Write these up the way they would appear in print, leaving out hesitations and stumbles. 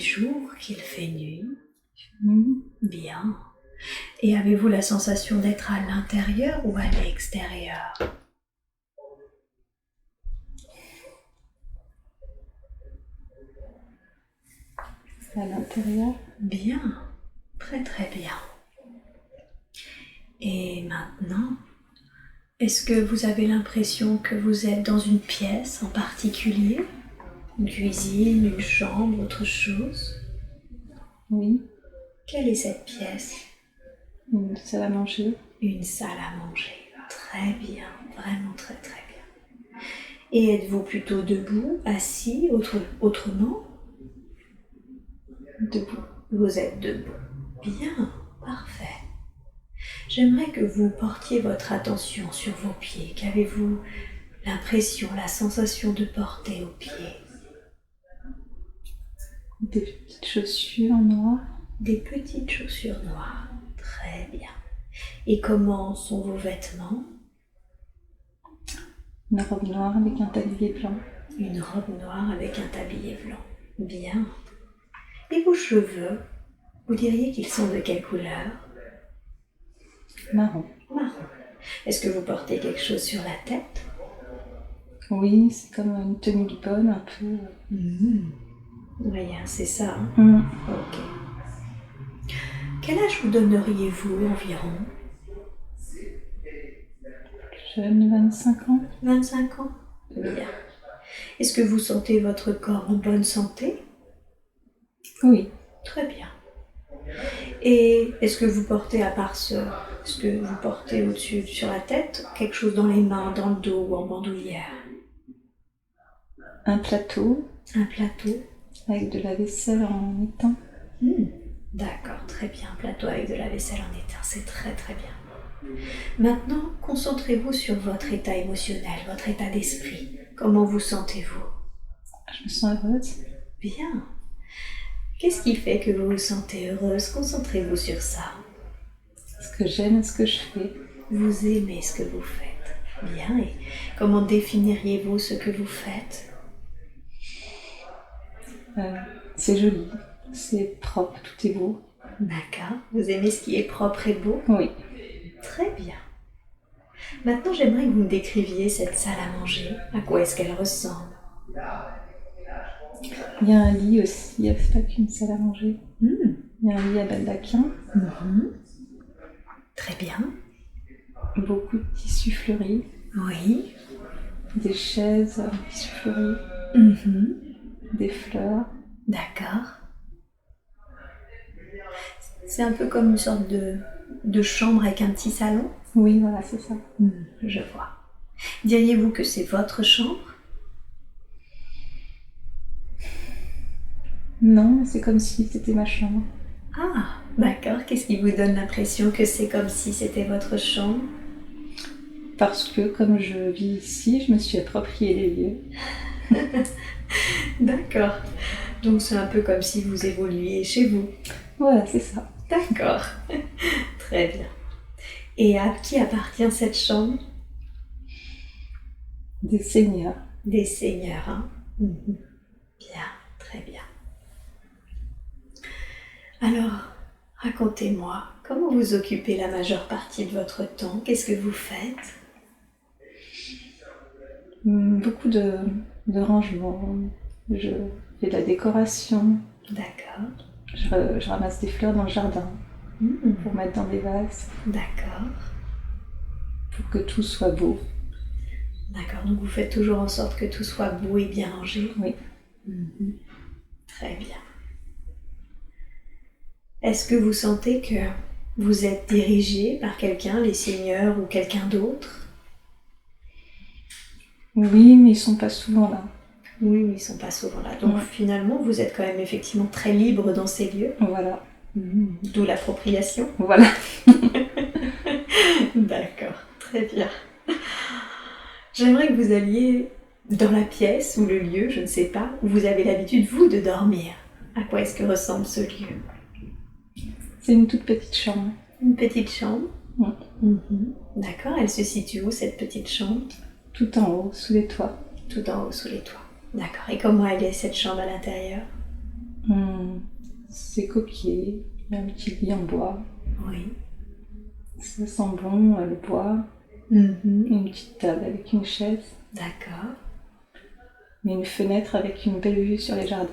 jour, qu'il fait nuit? Oui. Bien. Et avez-vous la sensation d'être à l'intérieur ou à l'extérieur? À l'intérieur. Bien. Très très bien. Et maintenant, est-ce que vous avez l'impression que vous êtes dans une pièce en particulier? Une cuisine, une chambre, autre chose? Oui. Quelle est cette pièce? Une salle à manger. Une salle à manger. Très bien, vraiment très très bien. Et êtes-vous plutôt debout, assis, autrement? Debout. Vous êtes debout. Bien, parfait. J'aimerais que vous portiez votre attention sur vos pieds. Qu'avez-vous l'impression, la sensation de porter aux pieds? Des petites chaussures noires. Des petites chaussures noires. Très bien. Et comment sont vos vêtements? Une robe noire avec un tablier blanc. Une robe noire avec un tablier blanc. Bien. Et vos cheveux, vous diriez qu'ils sont de quelle couleur? Marron. Marron. Est-ce que vous portez quelque chose sur la tête? Oui, c'est comme une tenue de bonne, un peu. Oui, c'est ça. Hein? Ok. Quel âge vous donneriez-vous environ? Jeune, 25 ans. 25 ans? Bien. Est-ce que vous sentez votre corps en bonne santé? Oui. Très bien. Et est-ce que vous portez, à part ce que vous portez au-dessus, sur la tête, quelque chose dans les mains, dans le dos ou en bandoulière? Un plateau. Un plateau? Avec de la vaisselle en étain. D'accord, très bien. Un plateau avec de la vaisselle en étain, c'est très très bien. Maintenant, concentrez-vous sur votre état émotionnel, votre état d'esprit. Comment vous sentez-vous? Je me sens heureuse. Bien. Qu'est-ce qui fait que vous vous sentez heureuse? Concentrez-vous sur ça. Ce que j'aime, ce que je fais. Vous aimez ce que vous faites. Bien. Et comment définiriez-vous ce que vous faites? C'est joli, c'est propre, tout est beau. D'accord. Vous aimez ce qui est propre et beau? Oui. Très bien. Maintenant, j'aimerais que vous me décriviez cette salle à manger. À quoi est-ce qu'elle ressemble? Il y a un lit aussi, il n'y a pas qu'une salle à manger. Il y a un lit à baldaquin. Très bien. Beaucoup de tissus fleuris. Oui. Des chaises en tissu fleuri. Des fleurs. D'accord. C'est un peu comme une sorte de chambre avec un petit salon? Oui, voilà, c'est ça. Je vois. Diriez-vous que c'est votre chambre? Non, c'est comme si c'était ma chambre. Ah, d'accord. Qu'est-ce qui vous donne l'impression que c'est comme si c'était votre chambre? Parce que comme je vis ici, je me suis approprié les lieux. D'accord. Donc c'est un peu comme si vous évoluiez chez vous. Voilà, c'est ça. D'accord. Très bien. Et à qui appartient cette chambre? Des seigneurs. Des seigneurs, hein? Bien, très bien. Alors, racontez-moi, comment vous occupez la majeure partie de votre temps? Qu'est-ce que vous faites? Beaucoup de rangement. Je fais de la décoration. D'accord. Je ramasse des fleurs dans le jardin pour mettre dans des vases. D'accord. Pour que tout soit beau. D'accord, donc vous faites toujours en sorte que tout soit beau et bien rangé? Oui. Très bien. Est-ce que vous sentez que vous êtes dirigé par quelqu'un, les seigneurs ou quelqu'un d'autre? Oui, mais ils sont pas souvent là. Oui, mais ils sont pas souvent là. Donc finalement, vous êtes quand même effectivement très libre dans ces lieux. Voilà. D'où l'appropriation. Voilà. D'accord, très bien. J'aimerais que vous alliez dans la pièce ou le lieu, je ne sais pas, où vous avez l'habitude, vous, de dormir. À quoi est-ce que ressemble ce lieu? C'est une toute petite chambre. Une petite chambre? D'accord, elle se situe où, cette petite chambre? Tout en haut, sous les toits. Tout en haut, sous les toits. D'accord, et comment elle est, cette chambre à l'intérieur? C'est copié, il y a un petit lit en bois. Oui. Ça sent bon, le bois. Mhm. Une petite table avec une chaise. D'accord. Mais une fenêtre avec une belle vue sur les jardins.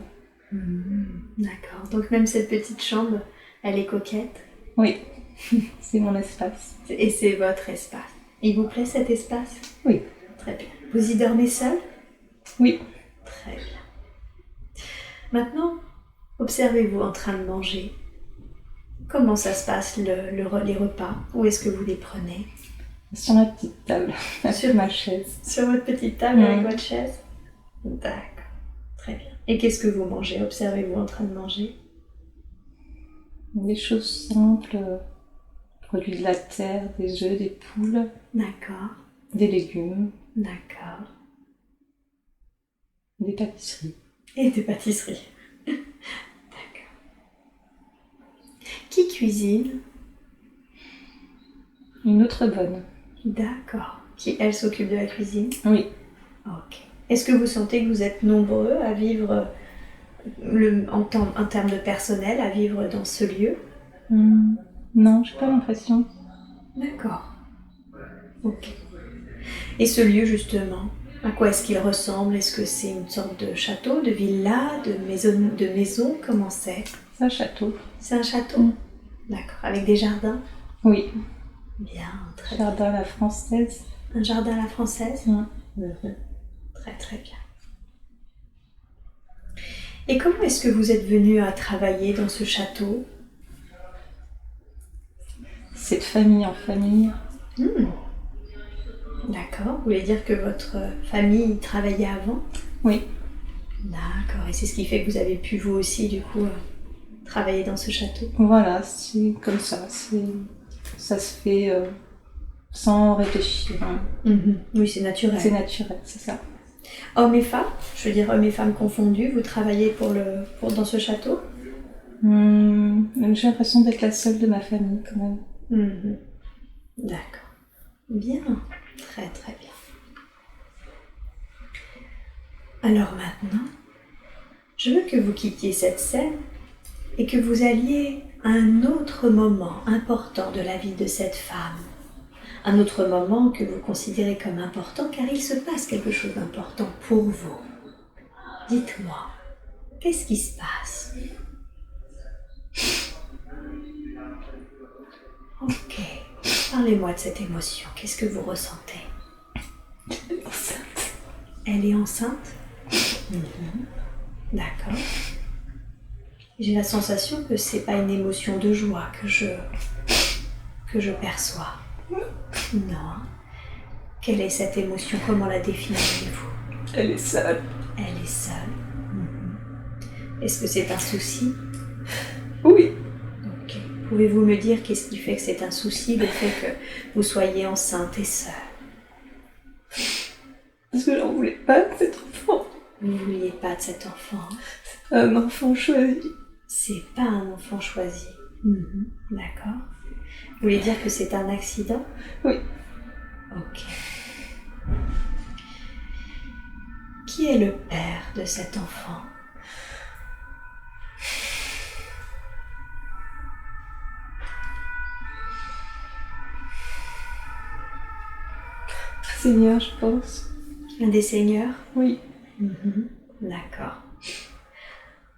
D'accord. Donc même cette petite chambre, elle est coquette. Oui, c'est mon espace. Et c'est votre espace. Il vous plaît cet espace? Oui. Très bien. Vous y dormez seul? Oui. Très bien. Maintenant, observez-vous en train de manger. Comment ça se passe les repas? Où est-ce que vous les prenez? Sur ma petite table, Sur- sur ma chaise. Sur votre petite table avec votre chaise? D'accord. Très bien. Et qu'est-ce que vous mangez? Observez-vous en train de manger? Des choses simples, produits de la terre, des œufs, des poules, D'accord. des légumes, D'accord. des pâtisseries. Et des pâtisseries. D'accord. Qui cuisine? Une autre bonne. D'accord. Qui, elle, s'occupe de la cuisine? Oui. Ok. Est-ce que vous sentez que vous êtes nombreux à vivre, en termes de personnel, à vivre dans ce lieu? Non, j'ai pas l'impression. D'accord. Ok. Et ce lieu, justement, à quoi est-ce qu'il ressemble? Est-ce que c'est une sorte de château, de villa, de maison? Comment c'est? C'est un château. C'est un château? D'accord. Avec des jardins? Oui. Bien, très bien. Jardin à la française. Un jardin à la française? Très très bien. Et comment est-ce que vous êtes venu à travailler dans ce château? C'est de famille en famille. D'accord. Vous voulez dire que votre famille y travaillait avant? Oui. D'accord. Et c'est ce qui fait que vous avez pu vous aussi, du coup, travailler dans ce château? Voilà, c'est comme ça. Ça se fait sans réfléchir. Oui, c'est naturel. C'est naturel, c'est ça. Hommes et femmes, je veux dire hommes et femmes confondus, vous travaillez dans ce château? J'ai l'impression d'être la seule de ma famille quand même. D'accord. Bien. Très très bien. Alors maintenant, je veux que vous quittiez cette scène et que vous alliez à un autre moment important de la vie de cette femme. Un autre moment que vous considérez comme important car il se passe quelque chose d'important pour vous. Dites-moi, qu'est-ce qui se passe? Ok, parlez-moi de cette émotion, qu'est-ce que vous ressentez? Elle est enceinte. Elle est enceinte? D'accord. J'ai la sensation que c'est pas une émotion de joie que je perçois. Non. Quelle est cette émotion? Comment la définiriez-vous? Elle est seule. Elle est seule. Est-ce que c'est un souci? Oui. Ok. Pouvez-vous me dire qu'est-ce qui fait que c'est un souci, le fait que vous soyez enceinte et seule? Parce que j'en voulais pas de cet enfant. Vous ne vouliez pas de cet enfant? Un enfant choisi. C'est pas un enfant choisi. D'accord. Vous voulez dire que c'est un accident? Oui. Ok. Qui est le père de cet enfant? Seigneur, je pense. Un des seigneurs? Oui. D'accord.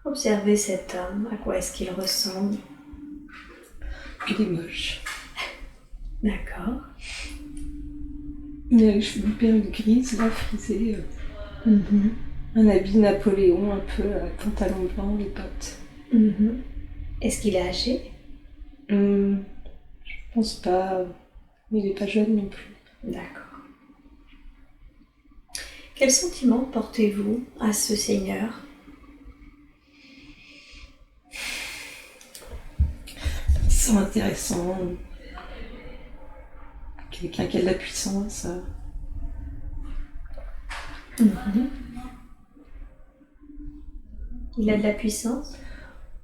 Observez cet homme, à quoi est-ce qu'il ressemble? Il est moche. D'accord. Il a les cheveux de perruque grise, là, frisés. Un habit Napoléon, un peu pantalon blanc, les bottes. Est-ce qu'il est âgé? Je pense pas. Il est pas jeune non plus. D'accord. Quel sentiment portez-vous à ce seigneur? C'est intéressant. Quelqu'un qui a de la puissance. Il a de la puissance?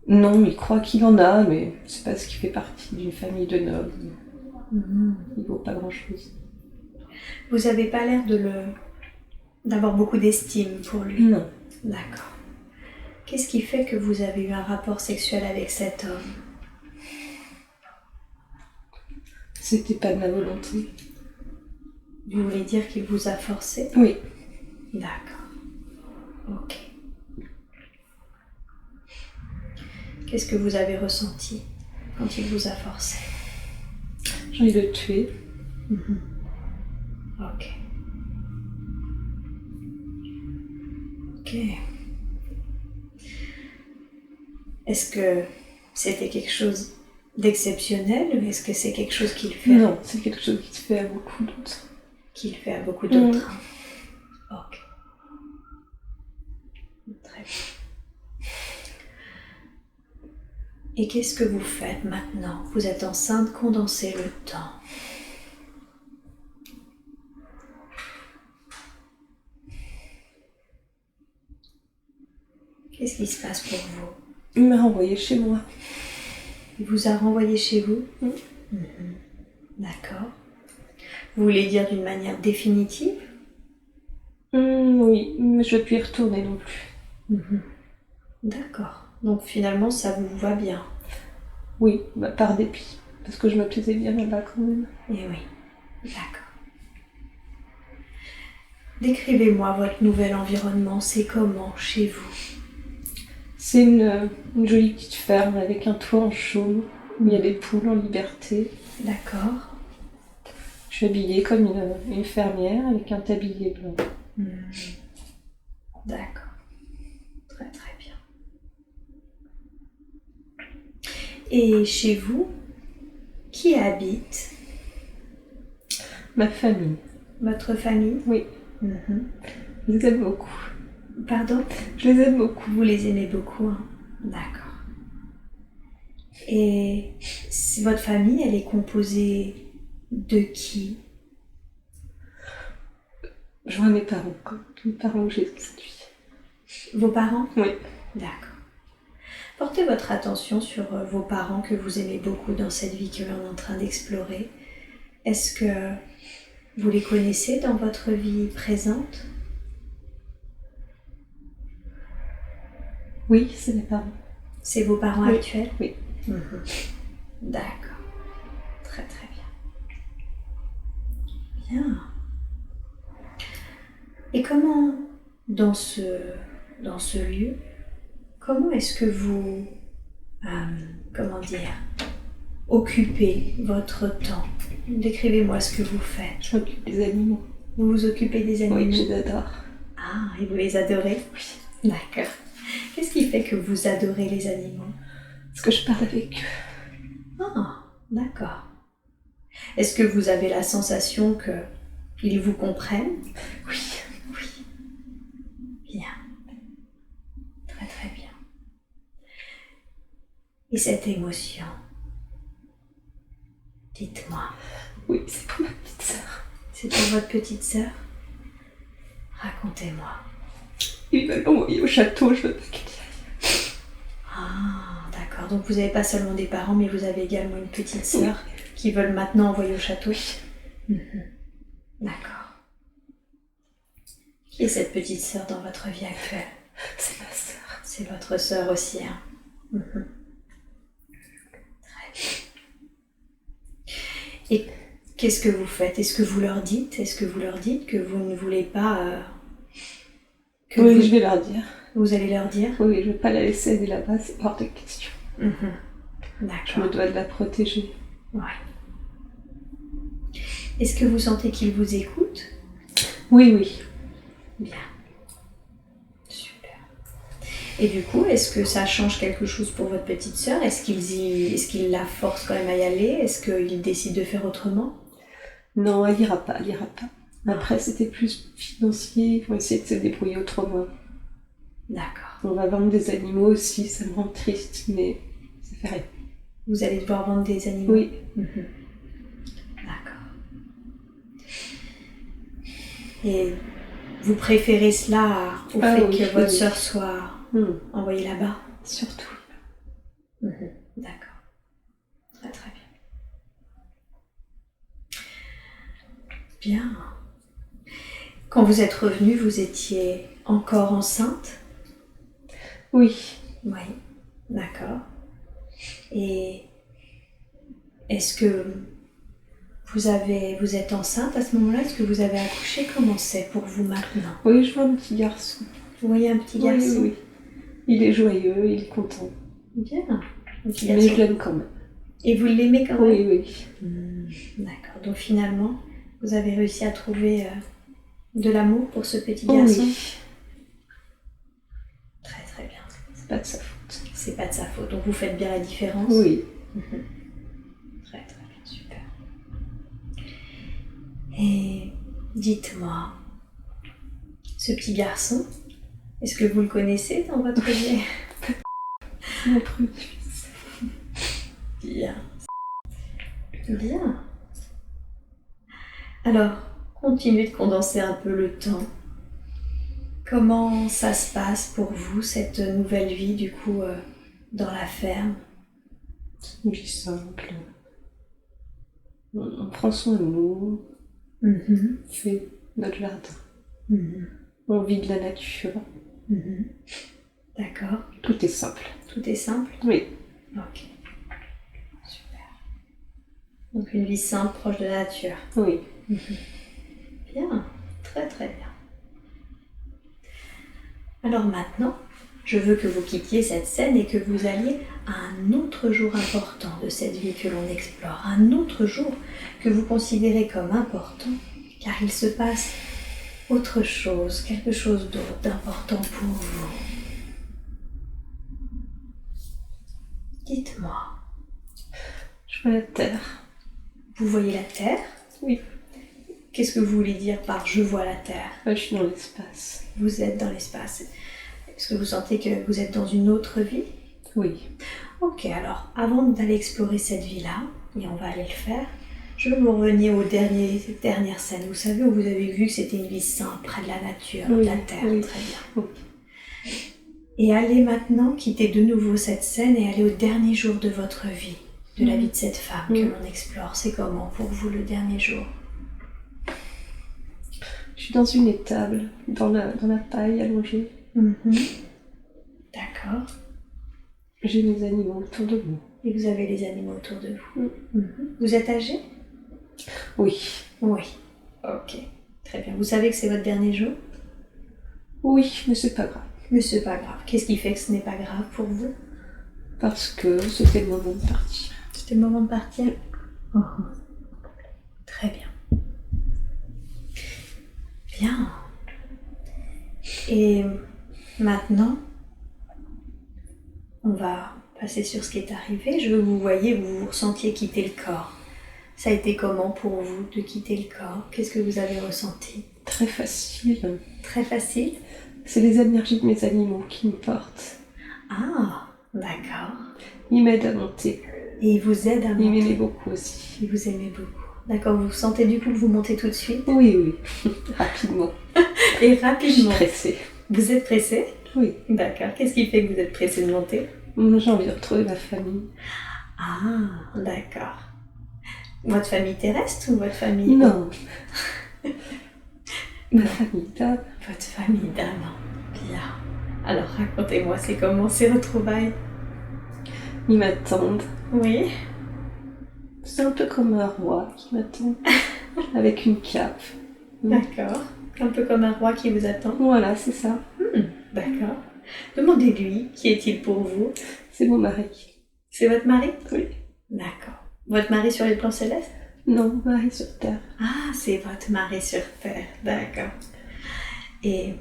Non, il croit qu'il en a, mais c'est parce qu'il fait partie d'une famille de nobles. Il vaut pas grand-chose. Vous avez pas l'air d'avoir beaucoup d'estime pour lui. Non. D'accord. Qu'est-ce qui fait que vous avez eu un rapport sexuel avec cet homme? C'était pas de ma volonté. Vous voulez dire qu'il vous a forcé? Oui. D'accord. Ok. Qu'est-ce que vous avez ressenti quand il vous a forcé? J'ai envie de le tuer. Ok. Ok. Est-ce que c'était quelque chose d'exceptionnel ou est-ce que c'est quelque chose qu'il fait? Non, c'est quelque chose qui se fait à beaucoup d'autres. Qu'il fait à beaucoup d'autres. Ok. Très bien. Et qu'est-ce que vous faites maintenant? Vous êtes enceinte, condensez le temps. Qu'est-ce qui se passe pour vous? Il m'a renvoyé chez moi. Il vous a renvoyé chez vous? D'accord. Vous voulez dire d'une manière définitive? Oui, mais je ne vais plus y retourner non plus. D'accord. Donc finalement, ça vous va bien? Oui, par dépit. Parce que je me plaisais bien là-bas quand même. Eh oui. D'accord. Décrivez-moi votre nouvel environnement. C'est comment chez vous? C'est une jolie petite ferme avec un toit en chaume. Où il y a des poules en liberté. D'accord. Je suis habillée comme une fermière avec un tablier blanc. D'accord. Très très bien. Et chez vous, qui habite? Ma famille. Votre famille? Oui. Je les aime beaucoup. Pardon? Je les aime beaucoup. Vous les aimez beaucoup, hein? D'accord. Et votre famille, elle est composée de qui? Je vois mes parents, quoi. Mes parents que j'ai séduits. Vos parents? Oui. D'accord. Portez votre attention sur vos parents que vous aimez beaucoup dans cette vie que l'on est en train d'explorer. Est-ce que vous les connaissez dans votre vie présente? Oui, c'est mes parents. C'est vos parents actuels? Oui. D'accord. Très très bien. Bien. Et comment, dans ce lieu, comment est-ce que vous, occupez votre temps? Décrivez-moi ce que vous faites. Je m'occupe des animaux. Vous vous occupez des animaux? Oui, je les adore. Ah, et vous les adorez? Oui. D'accord. Qu'est-ce qui fait que vous adorez les animaux? Parce que je parle avec eux. Ah, d'accord. Est-ce que vous avez la sensation qu'ils vous comprennent? Oui. Oui. Bien. Très très bien. Et cette émotion? Dites-moi. Oui, c'est pour ma petite sœur. C'est pour votre petite sœur? Racontez-moi. Ils veulent l'envoyer au château, je veux pas qu'elle y aille. Ah, d'accord. Donc vous n'avez pas seulement des parents, mais vous avez également une petite sœur qui veulent maintenant envoyer au château? D'accord. Qui est cette petite sœur dans votre vie actuelle? C'est ma sœur. C'est votre sœur aussi, hein? Très bien. Et qu'est-ce que vous faites? Est-ce que vous leur dites? Est-ce que vous leur dites que vous ne voulez pas... Oui, je vais leur dire. Vous allez leur dire? Oui, je ne vais pas la laisser aller là-bas, c'est hors de question. D'accord. Je me dois de la protéger. Ouais. Est-ce que vous sentez qu'ils vous écoutent? Oui, oui. Bien. Super. Et du coup, est-ce que ça change quelque chose pour votre petite sœur? Est-ce qu'ils la forcent quand même à y aller? Est-ce qu'ils décident de faire autrement? Non, elle ira pas, elle ira pas. Après, c'était plus financier, ils vont essayer de se débrouiller autrement. D'accord. On va vendre des animaux aussi, ça me rend triste, mais ça fait rien. Vous allez devoir vendre des animaux? Oui. D'accord. Et vous préférez cela au fait que votre sœur soit envoyée là-bas? Surtout. D'accord. Très très bien. Bien. Quand vous êtes revenue, vous étiez encore enceinte? Oui. Oui, d'accord. Et est-ce que vous êtes enceinte à ce moment-là? Est-ce que vous avez accouché? Comment c'est pour vous maintenant? Oui, je vois un petit garçon. Vous voyez un petit Oui, garçon? oui, oui. Il est joyeux, il est content. Bien. Un petit Mais garçon. je l'aime quand même. Et vous l'aimez quand même? Oui, oui. D'accord. Donc finalement, vous avez réussi à trouver de l'amour pour ce petit Oh, garçon? oui. Très très bien. C'est pas de sa faute. C'est pas de sa faute. Donc vous faites bien la différence? Oui. Très très bien, super. Et dites-moi, ce petit garçon, est-ce que vous le connaissez dans votre vie? C'est mon premier fils. Bien. Bien. Alors, continuez de condenser un peu le temps. Comment ça se passe pour vous, cette nouvelle vie, du coup, dans la ferme? Une vie simple. On prend soin de nous. Mhm. On fait notre jardin. Mhm. On vit de la nature. Mhm. D'accord. Tout est simple. Tout est simple? Oui. Ok. Super. Donc une vie simple, proche de la nature. Oui. Bien. Très très bien. Alors maintenant, je veux que vous quittiez cette scène et que vous alliez à un autre jour important de cette vie que l'on explore. Un autre jour que vous considérez comme important, car il se passe autre chose, quelque chose d'autre d'important pour vous. Dites-moi, Je vois la terre. vous voyez la Terre? Oui. Qu'est-ce que vous voulez dire par « je vois la Terre » ? Je suis dans l'espace. Vous êtes dans l'espace. Est-ce que vous sentez que vous êtes dans une autre vie? Oui. Ok, alors avant d'aller explorer cette vie-là, et on va aller le faire, je veux vous revenir aux dernières scènes. Vous savez, où vous avez vu que c'était une vie simple, près de la nature, Oui, de la terre, oui. très bien. Oui. Et allez maintenant quitter de nouveau cette scène et aller au dernier jour de votre vie, de la vie de cette femme que l'on explore. C'est comment pour vous le dernier jour? Je suis dans une étable, dans la paille allongée. D'accord. J'ai mes animaux autour de moi. Et vous avez les animaux autour de vous. Vous êtes âgé? Oui. Oui. Ok. Très bien. Vous savez que c'est votre dernier jour? Oui, mais c'est pas grave. Mais c'est pas grave. Qu'est-ce qui fait que ce n'est pas grave pour vous? Parce que c'était le moment de partir. C'était le moment de partir? Très bien. Bien. Et maintenant, on va passer sur ce qui est arrivé. Je veux que vous voyez, vous vous ressentiez quitter le corps. Ça a été comment pour vous de quitter le corps? Qu'est-ce que vous avez ressenti? Très facile. Très facile? C'est les énergies de mes animaux qui me portent. Ah, d'accord. Ils m'aident à monter. Et ils vous aident à monter? Ils m'aimaient beaucoup aussi. Ils vous aimaient beaucoup. D'accord, vous sentez du coup que vous montez tout de suite? Oui, oui. Rapidement. Et Je rapidement? suis pressée. Vous êtes pressé? Oui. D'accord. Qu'est-ce qui fait que vous êtes pressé de monter? J'ai envie de retrouver ma famille. Ah, d'accord. Votre famille terrestre ou votre famille... Non. Ma famille d'âme. Votre famille d'âme. Bien. Alors racontez-moi, c'est comment ces retrouvailles? Ils m'attendent. Oui. C'est un peu comme un roi qui m'attend. Avec une cape. D'accord. Un peu comme un roi qui vous attend. Voilà, c'est ça. D'accord. Demandez-lui, qui est-il pour vous? C'est mon mari. C'est votre mari? Oui. D'accord. Votre mari sur les plans célestes? Non, mari sur terre. Ah, c'est votre mari sur terre. D'accord. Et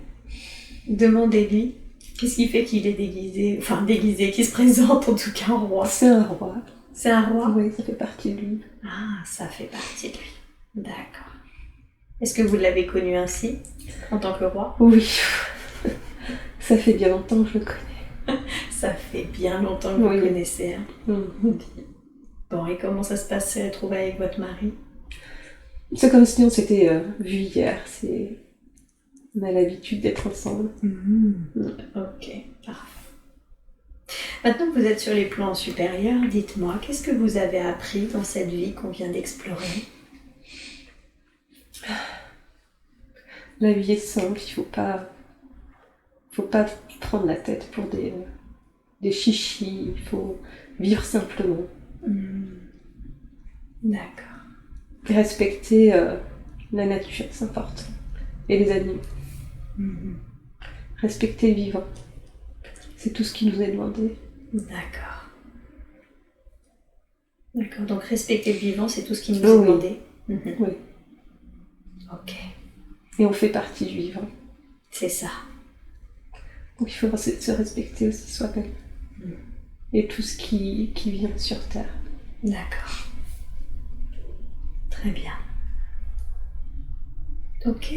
demandez-lui, qu'est-ce qui fait qu'il est déguisé, enfin déguisé, qu'il se présente en tout cas en roi? C'est un roi. C'est un roi? Oui, ça fait partie de lui. Ah, ça fait partie de lui. D'accord. Est-ce que vous l'avez connu ainsi, en tant que roi? Oui. Ça fait bien longtemps que je le connais. Ça fait bien longtemps que vous le connaissez. Hein. Bon, et comment ça se passe ces retrouvailles avec votre mari? C'est comme si on s'était vu hier. On a l'habitude d'être ensemble. Ok, parfait. Maintenant que vous êtes sur les plans supérieurs, dites-moi, qu'est-ce que vous avez appris dans cette vie qu'on vient d'explorer? La vie est simple, il faut faut pas prendre la tête pour des chichis, il faut vivre simplement. D'accord. Et respecter la nature, c'est important. Et les animaux. Respecter le vivant. C'est tout ce qui nous est demandé. D'accord. D'accord, donc respecter le vivant, c'est tout ce qui nous est demandé. Oui. Ok. Et on fait partie du vivant. C'est ça. Donc il faut se respecter aussi soi-même. Et tout ce qui vient sur Terre. D'accord. Très bien. Ok.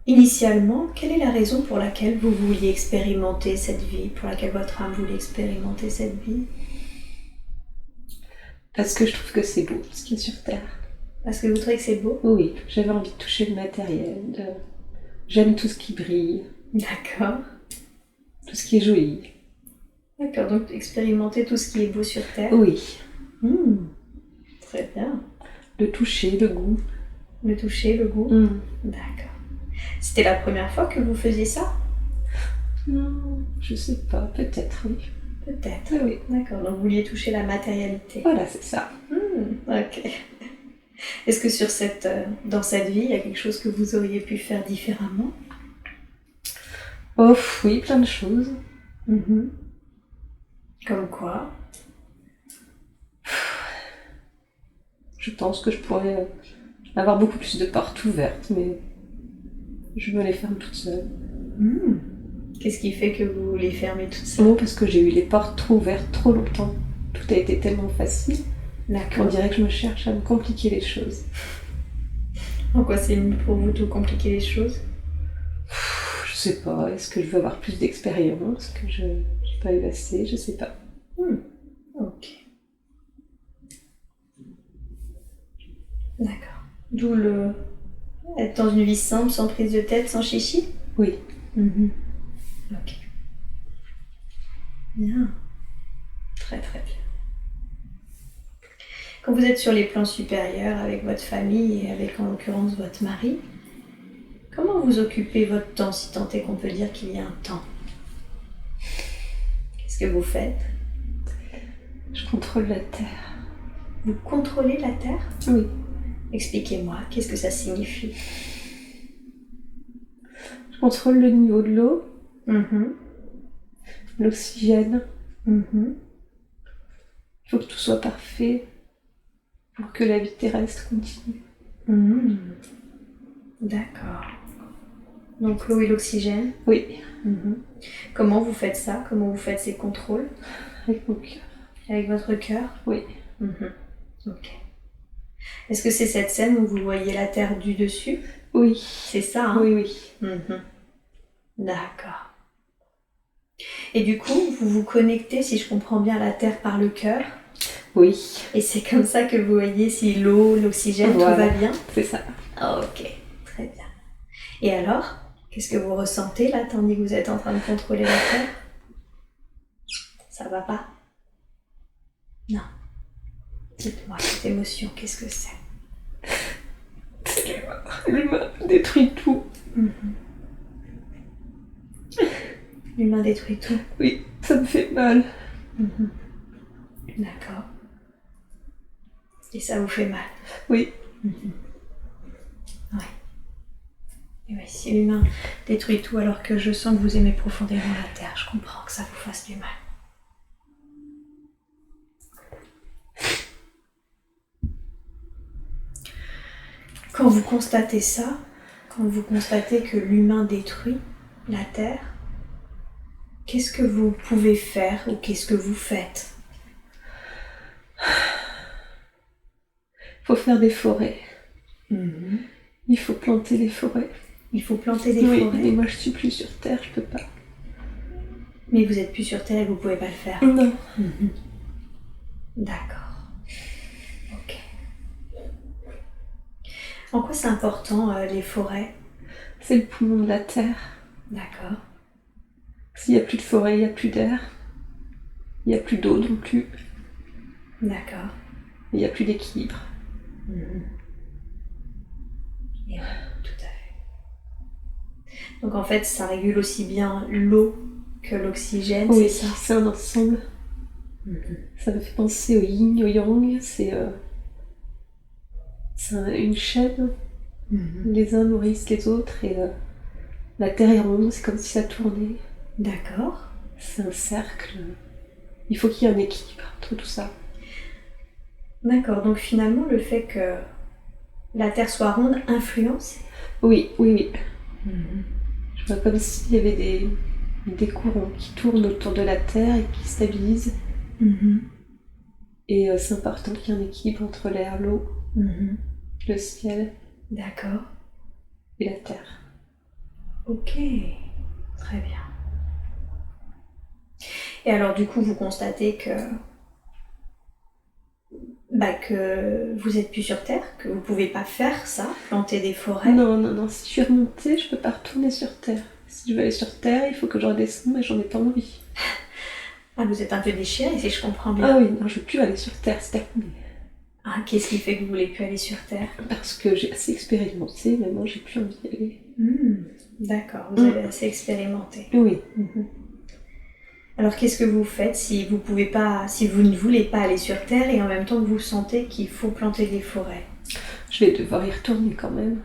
Initialement, quelle est la raison pour laquelle vous vouliez expérimenter cette vie, pour laquelle votre âme voulait expérimenter cette vie? Parce que je trouve que c'est beau, ce qui est sur Terre. Parce que vous trouvez que c'est beau? Oui, j'avais envie de toucher le matériel. J'aime tout ce qui brille. D'accord. Tout ce qui est joli. D'accord, donc expérimenter tout ce qui est beau sur Terre? Oui. Très bien. Le toucher, le goût. Le toucher, le goût? D'accord. C'était la première fois que vous faisiez ça? Non, je sais pas, peut-être, oui. Peut-être. Oui. D'accord, donc vous vouliez toucher la matérialité. Voilà, c'est ça. Ok. Est-ce que dans cette vie, il y a quelque chose que vous auriez pu faire différemment? Oh, oui, plein de choses. Comme quoi? Je pense que je pourrais avoir beaucoup plus de portes ouvertes, mais je me les ferme toute seule. Qu'est-ce qui fait que vous les fermez toutes seules? Non, parce que j'ai eu les portes trop ouvertes trop longtemps. Tout a été tellement facile qu'on dirait que je me cherche à me compliquer les choses. En quoi c'est pour vous de compliquer les choses? Je sais pas, est-ce que je veux avoir plus d'expérience, que je n'ai pas eu assez, je sais pas. Ok. D'accord. D'où le... être dans une vie simple, sans prise de tête, sans chichi? Oui. Ok. Bien. Très très bien. Quand vous êtes sur les plans supérieurs avec votre famille et avec en l'occurrence votre mari, comment vous occupez votre temps, si tant est qu'on peut dire qu'il y a un temps? Qu'est-ce que vous faites? Je contrôle la Terre. Vous contrôlez la Terre? Oui. Expliquez-moi, qu'est-ce que ça signifie? Je contrôle le niveau de l'eau, l'oxygène. Il faut que tout soit parfait pour que la vie terrestre continue. D'accord. Donc l'eau et l'oxygène? Oui. Comment vous faites ça? Comment vous faites ces contrôles? Avec mon cœur. Avec votre cœur? Oui. Ok. Est-ce que c'est cette scène où vous voyez la Terre du dessus? Oui. C'est ça, hein? Oui. D'accord. Et du coup, vous vous connectez, si je comprends bien, à la Terre par le cœur? Oui. Et c'est comme ça que vous voyez si l'eau, l'oxygène, Voilà. tout va bien? C'est ça. Ok, très bien. Et alors, qu'est-ce que vous ressentez là, tandis que vous êtes en train de contrôler la Terre? Ça va pas? Non. Dites-moi, cette émotion, qu'est-ce que c'est? C'est l'humain détruit tout. L'humain détruit tout? Oui, ça me fait mal. D'accord. Et ça vous fait mal? Oui. Oui. Et oui, si l'humain détruit tout alors que je sens que vous aimez profondément la Terre, je comprends que ça vous fasse du mal. Quand vous constatez ça, quand vous constatez que l'humain détruit la Terre, qu'est-ce que vous pouvez faire ou qu'est-ce que vous faites? Il faut faire des forêts. Il faut planter les forêts. Il faut planter des forêts. Et moi je suis plus sur Terre, je peux pas. Mais vous êtes plus sur Terre et vous pouvez pas le faire? Non. D'accord. Ok. En quoi c'est important les forêts? C'est le poumon de la Terre. D'accord. S'il n'y a plus de forêt, il n'y a plus d'air. Il n'y a plus d'eau non plus. D'accord. Il n'y a plus d'équilibre. Et oui, tout à fait. Donc en fait, ça régule aussi bien l'eau que l'oxygène, Oui, c'est ça? c'est un ensemble. Ça me fait penser au yin, au yang. Une chaîne. Les uns nourrissent les autres et la Terre est ronde, c'est comme si ça tournait. D'accord. C'est un cercle. Il faut qu'il y ait un équilibre entre tout ça. D'accord, donc finalement, le fait que la Terre soit ronde influence? Oui, oui, oui. Je vois comme s'il y avait des courants qui tournent autour de la Terre et qui stabilisent. Et c'est important qu'il y ait un équilibre entre l'air, l'eau, le ciel D'accord. et la Terre. Ok, très bien. Et alors du coup, vous constatez que vous êtes plus sur Terre, que vous pouvez pas faire ça, planter des forêts? Non, si je suis remontée, je peux pas retourner sur Terre. Si je veux aller sur Terre, il faut que je redescende, mais j'en ai pas envie. Ah, vous êtes un peu déchirée, si je comprends bien. Ah oui, non, je veux plus aller sur Terre, c'est terminé. Ah, qu'est-ce qui fait que vous voulez plus aller sur Terre? Parce que j'ai assez expérimenté, maintenant j'ai plus envie d'y aller. D'accord, vous avez assez expérimenté. Oui. Alors qu'est-ce que vous faites si vous ne voulez pas aller sur Terre et en même temps que vous sentez qu'il faut planter des forêts? Je vais devoir y retourner quand même.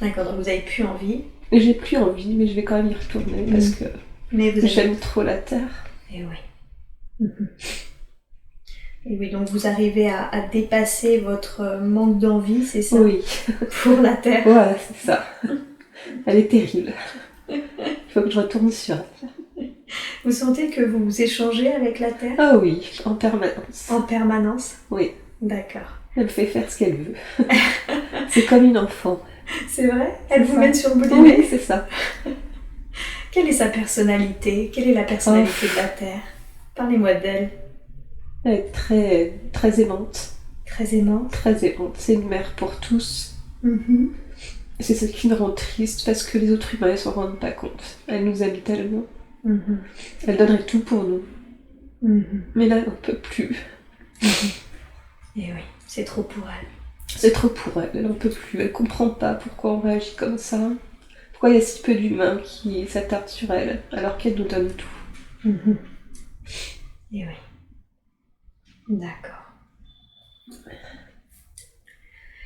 D'accord, donc vous n'avez plus envie. J'ai plus envie, mais je vais quand même y retourner parce que j'aime trop la Terre. Et oui. Et oui, donc vous arrivez à dépasser votre manque d'envie, c'est ça? Oui. Pour la Terre. Voilà, c'est ça. Elle est terrible. Il faut que je retourne sur elle. Vous sentez que vous échangez avec la Terre? Ah oui, en permanence. En permanence? Oui. D'accord. Elle me fait faire ce qu'elle veut. C'est comme une enfant. C'est vrai? Elle vous mène sur le bout du nez? nez? Oui, c'est ça. Quelle est sa personnalité? Quelle est la personnalité de la Terre? Parlez-moi d'elle. Elle est très, très aimante. Très aimante? Très aimante. C'est une mère pour tous. C'est ce qui me rend triste parce que les autres humains ne s'en rendent pas compte. Elle nous aime tellement. Elle donnerait tout pour nous. Mais là, on ne peut plus. Et oui, c'est trop pour elle. C'est trop pour elle, elle n'en peut plus. Elle comprend pas pourquoi on réagit comme ça. Pourquoi il y a si peu d'humains qui s'attardent sur elle alors qu'elle nous donne tout. Et oui. D'accord.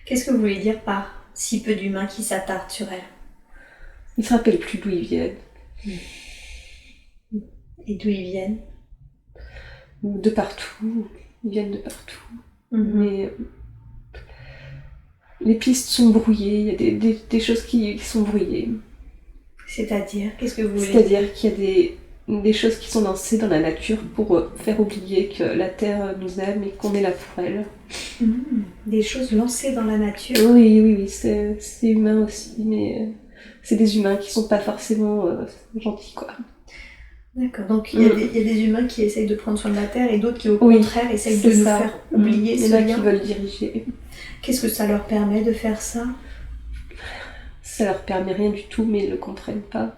Qu'est-ce que vous voulez dire par si peu d'humains qui s'attardent sur elle? Ils ne se rappellent plus d'où ils viennent. Et d'où ils viennent? De partout. Ils viennent de partout. Mais les pistes sont brouillées, il y a des choses qui sont brouillées. C'est-à-dire, qu'est-ce que vous voulez dire? C'est-à-dire qu'il y a des choses qui sont lancées dans la nature pour faire oublier que la Terre nous aime et qu'on est là pour elle. Des choses lancées dans la nature? Oui, c'est humain aussi, mais c'est des humains qui sont pas forcément gentils, quoi. D'accord, donc il y a des humains qui essayent de prendre soin de la Terre et d'autres qui au contraire essayent de nous faire oublier ce lien. Il y en a qui veulent diriger. Qu'est-ce que ça leur permet de faire ça? Ça leur permet rien du tout, mais ils ne le comprennent pas.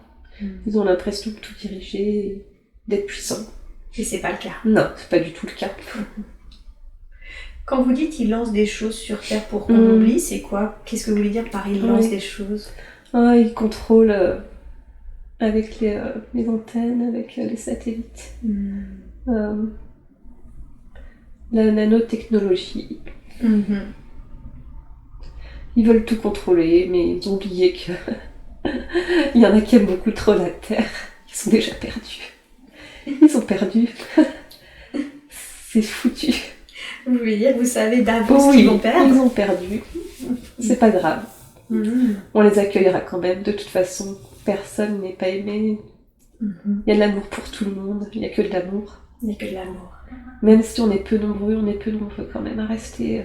Ils ont l'impression de tout diriger et d'être puissants. Et c'est pas le cas? Non, c'est pas du tout le cas. Quand vous dites qu'ils lancent des choses sur Terre pour qu'on oublie, c'est quoi? Qu'est-ce que vous voulez dire par ils lancent des choses? Ils contrôlent avec les antennes, avec les satellites. La nanotechnologie. Ils veulent tout contrôler, mais ils ont oublié que il y en a qui aiment beaucoup trop la Terre. Ils sont déjà perdus. Ils sont perdus. C'est foutu. Vous voulez dire que vous savez d'avance qu'ils vont perdre? Ils ont perdu. C'est pas grave. On les accueillera quand même. De toute façon, personne n'est pas aimé. Il y a de l'amour pour tout le monde. Il n'y a que de l'amour. Il n'y a que de l'amour. Même si on est peu nombreux, quand même à rester,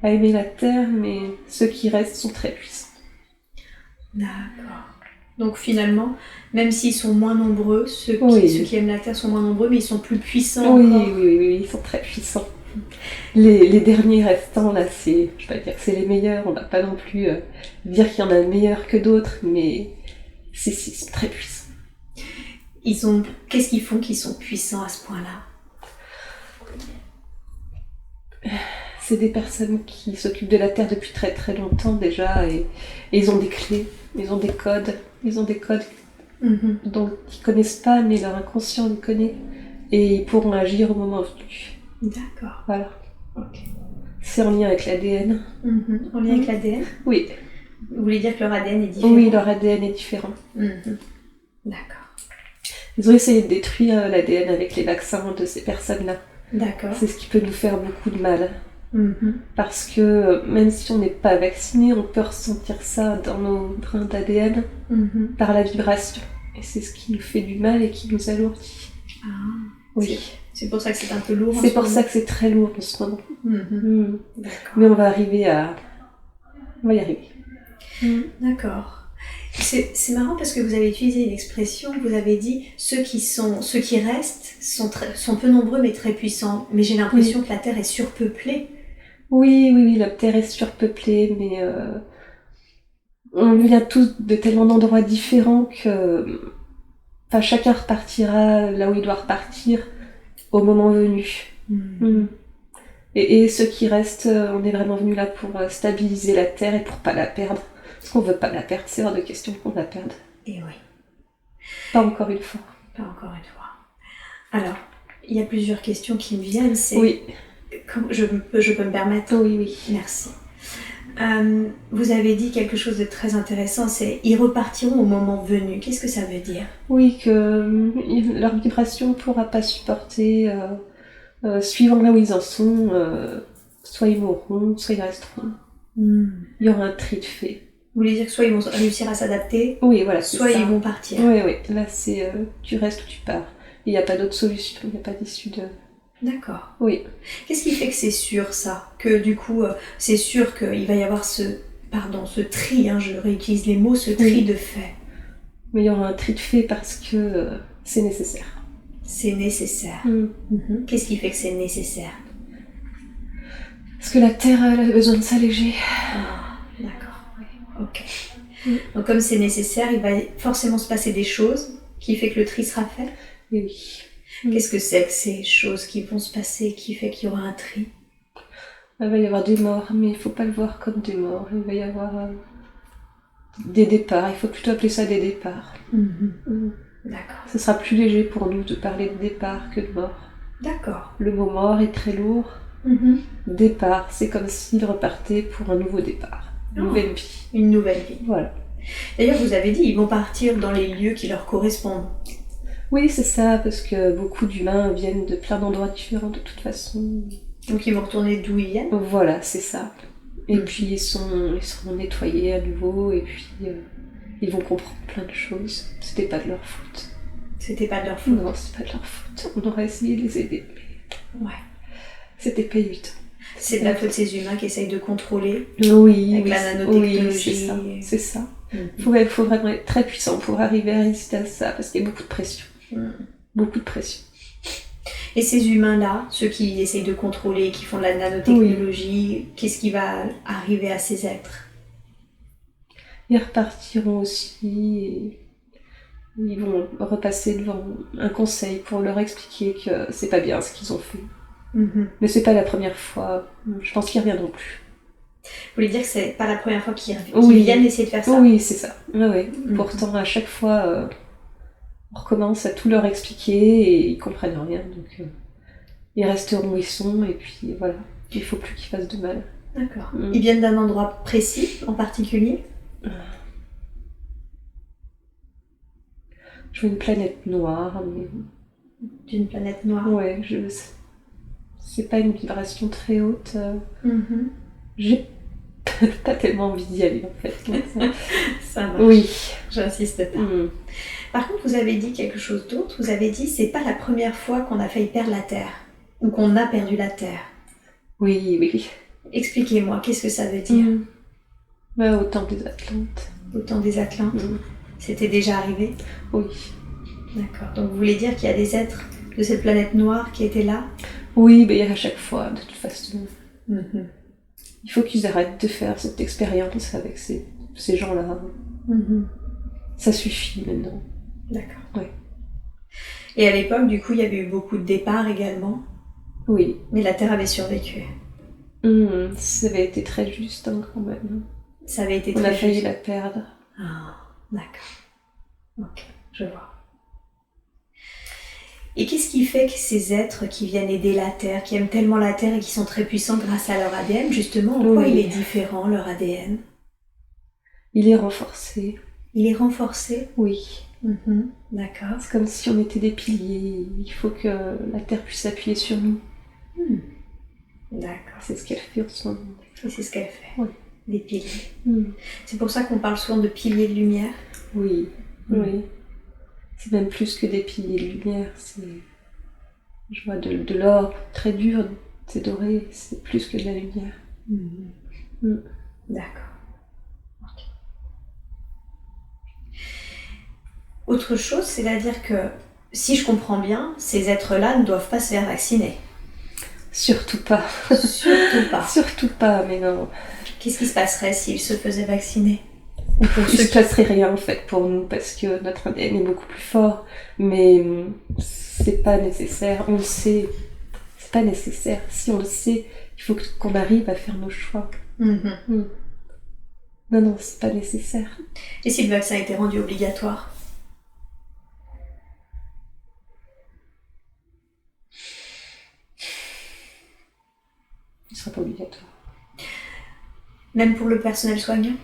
à aimer la Terre, mais ceux qui restent sont très puissants. D'accord. Donc finalement, même s'ils sont moins nombreux, ceux qui aiment la Terre sont moins nombreux, mais ils sont plus puissants encore. Oui, ils sont très puissants. Les derniers restants, là, je vais pas dire que c'est les meilleurs, on va pas non plus dire qu'il y en a de meilleurs que d'autres, mais ils sont très puissants. Qu'est-ce qu'ils font qu'ils sont puissants à ce point-là? C'est des personnes qui s'occupent de la Terre depuis très très longtemps déjà, et ils ont des clés. Ils ont des codes. Ils ont des codes Mhm. dont ils connaissent pas, mais leur inconscient les connaît. Et ils pourront agir au moment venu. D'accord. Voilà. Ok. C'est en lien avec l'ADN. Mhm. En lien avec l'ADN? Oui. Vous voulez dire que leur ADN est différent? Oui, leur ADN est différent. Mhm. D'accord. Ils ont essayé de détruire l'ADN avec les vaccins de ces personnes-là. D'accord. C'est ce qui peut nous faire beaucoup de mal. Mhm. Parce que même si on n'est pas vacciné, on peut ressentir ça dans nos brins d'ADN Mhm. par la vibration. Et c'est ce qui nous fait du mal et qui nous alourdit. Ah. Oui. C'est pour ça que c'est un peu lourd. C'est pour ça que c'est très lourd en ce moment. Mhm. D'accord. Mais on va arriver à... On va y arriver. D'accord. C'est marrant parce que vous avez utilisé une expression, vous avez dit ceux qui restent sont peu nombreux mais très puissants. Mais j'ai l'impression que la Terre est surpeuplée. Oui, la Terre est surpeuplée, mais on vient tous de tellement d'endroits différents que chacun repartira là où il doit repartir au moment venu. Et ceux qui restent, on est vraiment venu là pour stabiliser la Terre et pour pas la perdre. Parce qu'on veut pas la perdre, c'est hors de question qu'on la perde. Et oui. Pas encore une fois. Pas encore une fois. Alors, il y a plusieurs questions qui me viennent. Oui. Je peux me permettre? Oui. Merci. Vous avez dit quelque chose de très intéressant, c'est ils repartiront au moment venu. Qu'est-ce que ça veut dire? Oui, que leur vibration ne pourra pas supporter, suivant là où ils en sont, soit ils mourront, soit ils resteront. Il y aura un tri de fait. Vous voulez dire que soit ils vont réussir à s'adapter, oui, voilà, soit ils vont partir. Oui, là c'est tu restes ou tu pars. Il n'y a pas d'autre solution, il n'y a pas d'issue de... D'accord. Oui. Qu'est-ce qui fait que c'est sûr ça? Que du coup, c'est sûr qu'il va y avoir ce tri, je réutilise les mots, ce tri de fait. Mais il y aura un tri de fait parce que c'est nécessaire. C'est nécessaire. Qu'est-ce qui fait que c'est nécessaire? Parce que la Terre, elle a besoin de s'alléger. Ah, d'accord. Ok. Donc comme c'est nécessaire, il va forcément se passer des choses qui fait que le tri sera fait? Et oui. Qu'est-ce que c'est que ces choses qui vont se passer, qui fait qu'il y aura un tri? Il va y avoir des morts, mais il ne faut pas le voir comme des morts. Il va y avoir des départs. Il faut plutôt appeler ça des départs. D'accord. Ce sera plus léger pour nous de parler de départ que de mort. D'accord. Le mot mort est très lourd. Départ, c'est comme s'il repartait pour un nouveau départ. Nouvelle vie. Une nouvelle vie. Voilà. D'ailleurs, vous avez dit, ils vont partir dans les lieux qui leur correspondent. Oui, c'est ça, parce que beaucoup d'humains viennent de plein d'endroits différents de toute façon. Donc ils vont retourner d'où ils viennent? Voilà, c'est ça. Et puis ils seront nettoyés à nouveau, et puis ils vont comprendre plein de choses. C'était pas de leur faute. C'était pas de leur faute? Non, c'est pas de leur faute. On aurait essayé de les aider, mais... Ouais. C'était pas évident. C'est de la faute de ces humains qui essayent de contrôler avec la nanotechnologie. Oui, c'est ça. Il faut vraiment être très puissant pour arriver à résister à ça, parce qu'il y a beaucoup de pression. Beaucoup de pression. Et ces humains-là, ceux qui essayent de contrôler, qui font de la nanotechnologie, qu'est-ce qui va arriver à ces êtres? Ils repartiront aussi et ils vont repasser devant un conseil pour leur expliquer que c'est pas bien ce qu'ils ont fait. Mais c'est pas la première fois. Je pense qu'ils reviendront plus. Vous voulez dire que c'est pas la première fois qu'ils viennent essayer de faire ça? Oui, c'est ça. Ouais. Pourtant, à chaque fois, on recommence à tout leur expliquer et ils comprennent rien. Donc, ils resteront où ils sont et puis voilà. Il faut plus qu'ils fassent de mal. D'accord. Ils viennent d'un endroit précis, en particulier? Je vois une planète noire, mais... D'une planète noire? Ouais, c'est pas une vibration très haute. J'ai pas tellement envie d'y aller, en fait. Ça marche. Oui. J'insiste pas. Par contre, vous avez dit quelque chose d'autre. Vous avez dit, c'est pas la première fois qu'on a failli perdre la Terre. Ou qu'on a perdu la Terre. Oui. Expliquez-moi, qu'est-ce que ça veut dire? Au temps des Atlantes. Au temps des Atlantes? C'était déjà arrivé? Oui. D'accord. Donc vous voulez dire qu'il y a des êtres de cette planète noire qui étaient là? Oui, mais à chaque fois, de toute façon. Il faut qu'ils arrêtent de faire cette expérience avec ces gens-là. Ça suffit maintenant. D'accord. Oui. Et à l'époque, du coup, il y avait eu beaucoup de départs également? Oui. Mais la Terre avait survécu? Ça avait été très juste, quand même. Ça avait été très juste. On a failli juste. la perdre. Ah, d'accord. Ok, je vois. Et qu'est-ce qui fait que ces êtres qui viennent aider la Terre, qui aiment tellement la Terre et qui sont très puissants grâce à leur ADN, justement, en quoi il est différent, leur ADN? Il est renforcé. Il est renforcé? Oui. D'accord. C'est comme si on était des piliers. Il faut que la Terre puisse s'appuyer sur nous. D'accord. C'est ce qu'elle fait en ce moment. Et c'est ce qu'elle fait. Oui. Des piliers. C'est pour ça qu'on parle souvent de piliers de lumière. Oui, oui. C'est même plus que des piliers de lumière. Je vois de l'or très dur, c'est doré, c'est plus que de la lumière. D'accord. Okay. Autre chose, c'est-à-dire que, si je comprends bien, ces êtres-là ne doivent pas se faire vacciner. Surtout pas. Surtout pas. Surtout pas, mais non. Qu'est-ce qui se passerait s'ils se faisaient vacciner? Il ne se passerait rien en fait pour nous parce que notre ADN est beaucoup plus fort, mais c'est pas nécessaire, on le sait, c'est pas nécessaire. Si on le sait, il faut qu'on arrive à faire nos choix. Non, c'est pas nécessaire. Et si le vaccin était rendu obligatoire? Il sera pas obligatoire. Même pour le personnel soignant?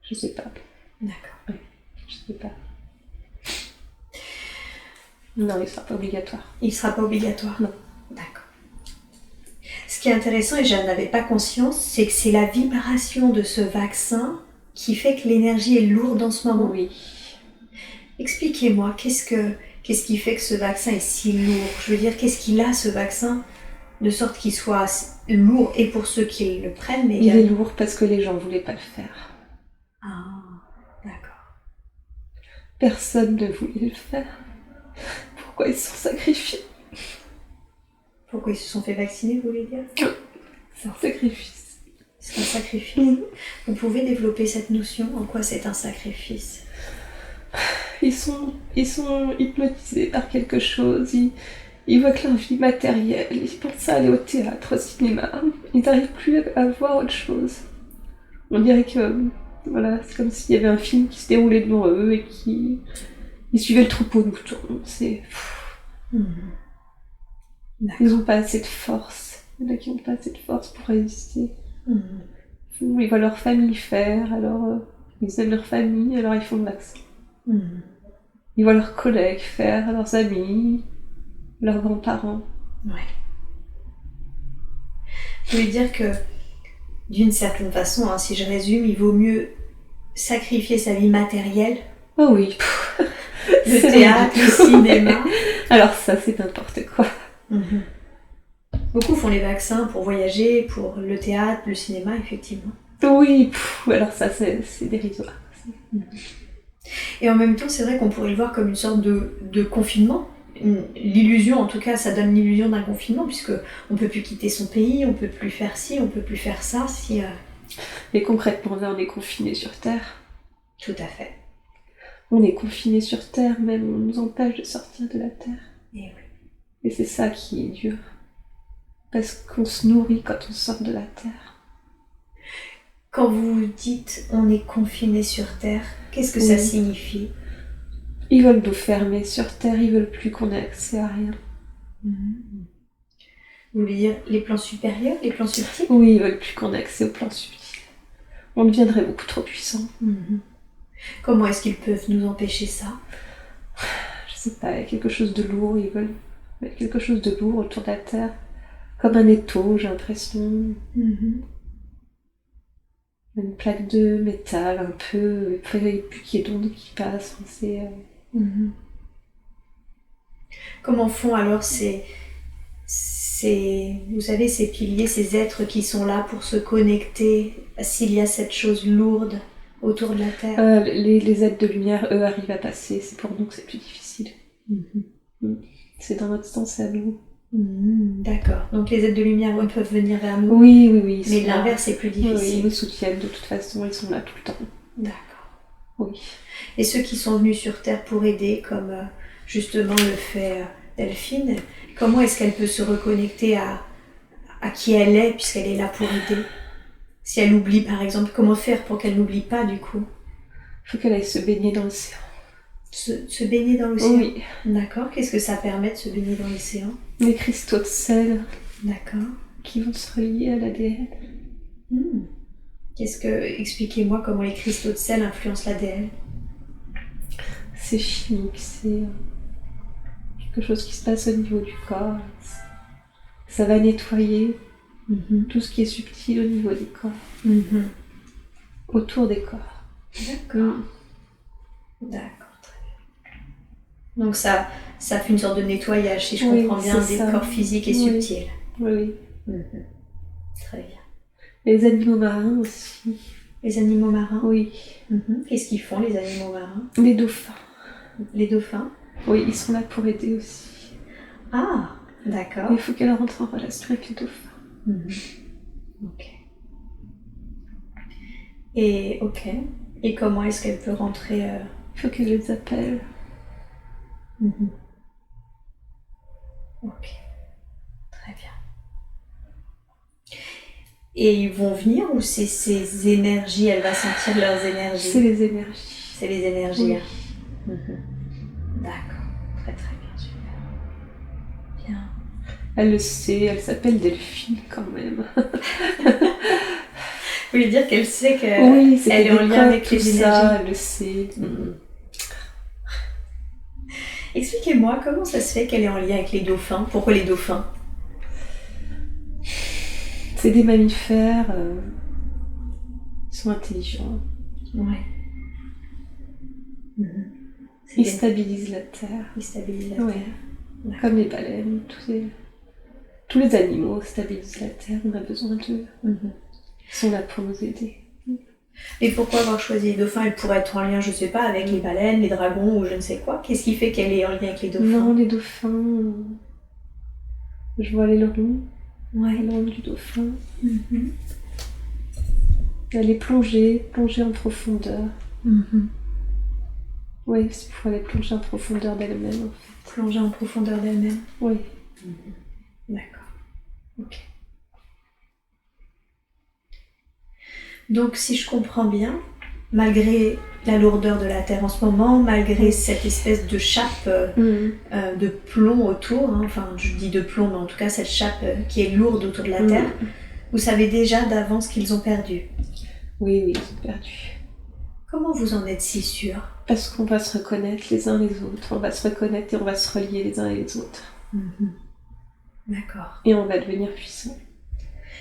Je sais pas. D'accord. Oui, je sais pas. Non, il sera pas obligatoire. Il sera pas obligatoire? Non. D'accord. Ce qui est intéressant, et je n'avais pas conscience, c'est que c'est la vibration de ce vaccin qui fait que l'énergie est lourde en ce moment. Oui. Expliquez-moi, qu'est-ce qui fait que ce vaccin est si lourd? Je veux dire, qu'est-ce qu'il a, ce vaccin, de sorte qu'il soit lourd, et pour ceux qui le prennent, mais également... Il est lourd parce que les gens ne voulaient pas le faire. Ah, d'accord. Personne ne voulait le faire. Pourquoi ils se sont sacrifiés? Pourquoi ils se sont fait vacciner, vous voulez dire? C'est un sacrifice. C'est un sacrifice. Vous pouvez développer cette notion? En quoi c'est un sacrifice? Ils sont hypnotisés par quelque chose. Ils voient que leur vie matérielle. Ils pensent à aller au théâtre, au cinéma. Ils n'arrivent plus à voir autre chose. On dirait que voilà, c'est comme s'il y avait un film qui se déroulait devant eux et ils suivaient le troupeau de moutons. C'est... Ils n'ont pas assez de force. Il y en a qui n'ont pas assez de force pour résister. Ils voient leur famille faire, alors ils aiment leur famille, alors ils font le vaccin. Ils voient leurs collègues faire, leurs amis, leurs grands-parents. Ouais. Vous voulez dire que, d'une certaine façon, si je résume, il vaut mieux sacrifier sa vie matérielle? Oh oui. Le théâtre, le cinéma. Alors ça, c'est n'importe quoi. Beaucoup font les vaccins pour voyager, pour le théâtre, le cinéma, effectivement. Oui, alors ça, c'est dérisoire. Et en même temps, c'est vrai qu'on pourrait le voir comme une sorte de confinement. L'illusion, en tout cas, ça donne l'illusion d'un confinement, puisque on peut plus quitter son pays, on peut plus faire ci, on peut plus faire ça. Et concrètement, là, on est confiné sur Terre. Tout à fait. On est confiné sur Terre, même on nous empêche de sortir de la Terre. Et oui. Et c'est ça qui est dur. Parce qu'on se nourrit quand on sort de la Terre. Quand vous dites on est confiné sur Terre, qu'est-ce que ça signifie? Ils veulent nous fermer sur Terre, ils veulent plus qu'on ait accès à rien. Vous voulez dire les plans supérieurs, les plans subtils? Oui, ils veulent plus qu'on ait accès aux plans subtils. On deviendrait beaucoup trop puissant. Comment est-ce qu'ils peuvent nous empêcher ça? Je sais pas, il y a quelque chose de lourd, ils veulent mettre quelque chose de lourd autour de la Terre. Comme un étau, j'ai l'impression. Une plaque de métal, un peu, et puis qu'il y ait d'ondes qui passent. Comment font alors ces, vous savez, ces piliers, ces êtres qui sont là pour se connecter s'il y a cette chose lourde autour de la Terre? Les êtres de lumière, eux, arrivent à passer. C'est pour nous que c'est plus difficile. C'est dans notre sens, c'est à nous. D'accord. Donc les êtres de lumière, eux, peuvent venir vers nous. Oui. Mais l'inverse est plus difficile. Oui, ils nous soutiennent de toute façon, ils sont là tout le temps. D'accord. Oui. Et ceux qui sont venus sur Terre pour aider, comme justement le fait Delphine, comment est-ce qu'elle peut se reconnecter à qui elle est, puisqu'elle est là pour aider. Si elle oublie, par exemple, comment faire pour qu'elle n'oublie pas, du coup? Il faut qu'elle aille se baigner dans l'océan. Se baigner dans l'océan? Oui. D'accord. Qu'est-ce que ça permet de se baigner dans l'océan? Les cristaux de sel. D'accord. Qui vont se relier à l'ADN. Expliquez-moi comment les cristaux de sel influencent l'ADN. C'est chimique, c'est quelque chose qui se passe au niveau du corps. Ça va nettoyer tout ce qui est subtil au niveau des corps. Autour des corps. D'accord. D'accord, très bien. Donc ça fait une sorte de nettoyage, si je comprends bien, des corps physiques et subtils. Oui. Très bien. Les animaux marins aussi. Les animaux marins? Oui. Qu'est-ce qu'ils font, les animaux marins? Les dauphins. Les dauphins? Oui, ils sont là pour aider aussi. Ah, d'accord. Il faut qu'elle rentre en relation avec les dauphins. Ok. Et comment est-ce qu'elle peut rentrer Il faut qu'elle les appelle. Ok. Très bien. Et ils vont venir ou c'est ces énergies, elle va sentir leurs énergies? C'est les énergies. C'est les énergies. Oui. D'accord. Très très bien, super. Bien. Elle le sait, elle s'appelle Delphine quand même. Vous voulez dire qu'elle sait qu'elle est en lien avec les énergies? Ça, elle le sait. Expliquez-moi comment ça se fait qu'elle est en lien avec les dauphins. Pourquoi les dauphins? C'est des mammifères. Ils sont intelligents. Ouais. Ils stabilisent la terre. Ils stabilisent la terre. Comme les baleines, tous les animaux stabilisent la terre, on a besoin d'eux. Ils sont là pour nous aider. Et pourquoi avoir choisi les dauphins? Elle pourrait être en lien, je sais pas, avec les baleines, les dragons ou je ne sais quoi. Qu'est-ce qui fait qu'elle est en lien avec les dauphins? Non, les dauphins... Je vois l'aileron. Ouais. L'aileron du dauphin. Elle est plongée en profondeur. Oui, c'est pour aller plonger en profondeur d'elle-même, en fait. Plonger en profondeur d'elle-même? Oui. D'accord. Ok. Donc, si je comprends bien, malgré la lourdeur de la Terre en ce moment, malgré cette espèce de chape de plomb autour, enfin, je dis de plomb, mais en tout cas, cette chape qui est lourde autour de la Terre, vous savez déjà d'avance qu'ils ont perdu? Oui, ils ont perdu. Comment vous en êtes si sûr? Parce qu'on va se reconnaître les uns les autres, on va se reconnaître et on va se relier les uns et les autres. D'accord. Et on va devenir puissant.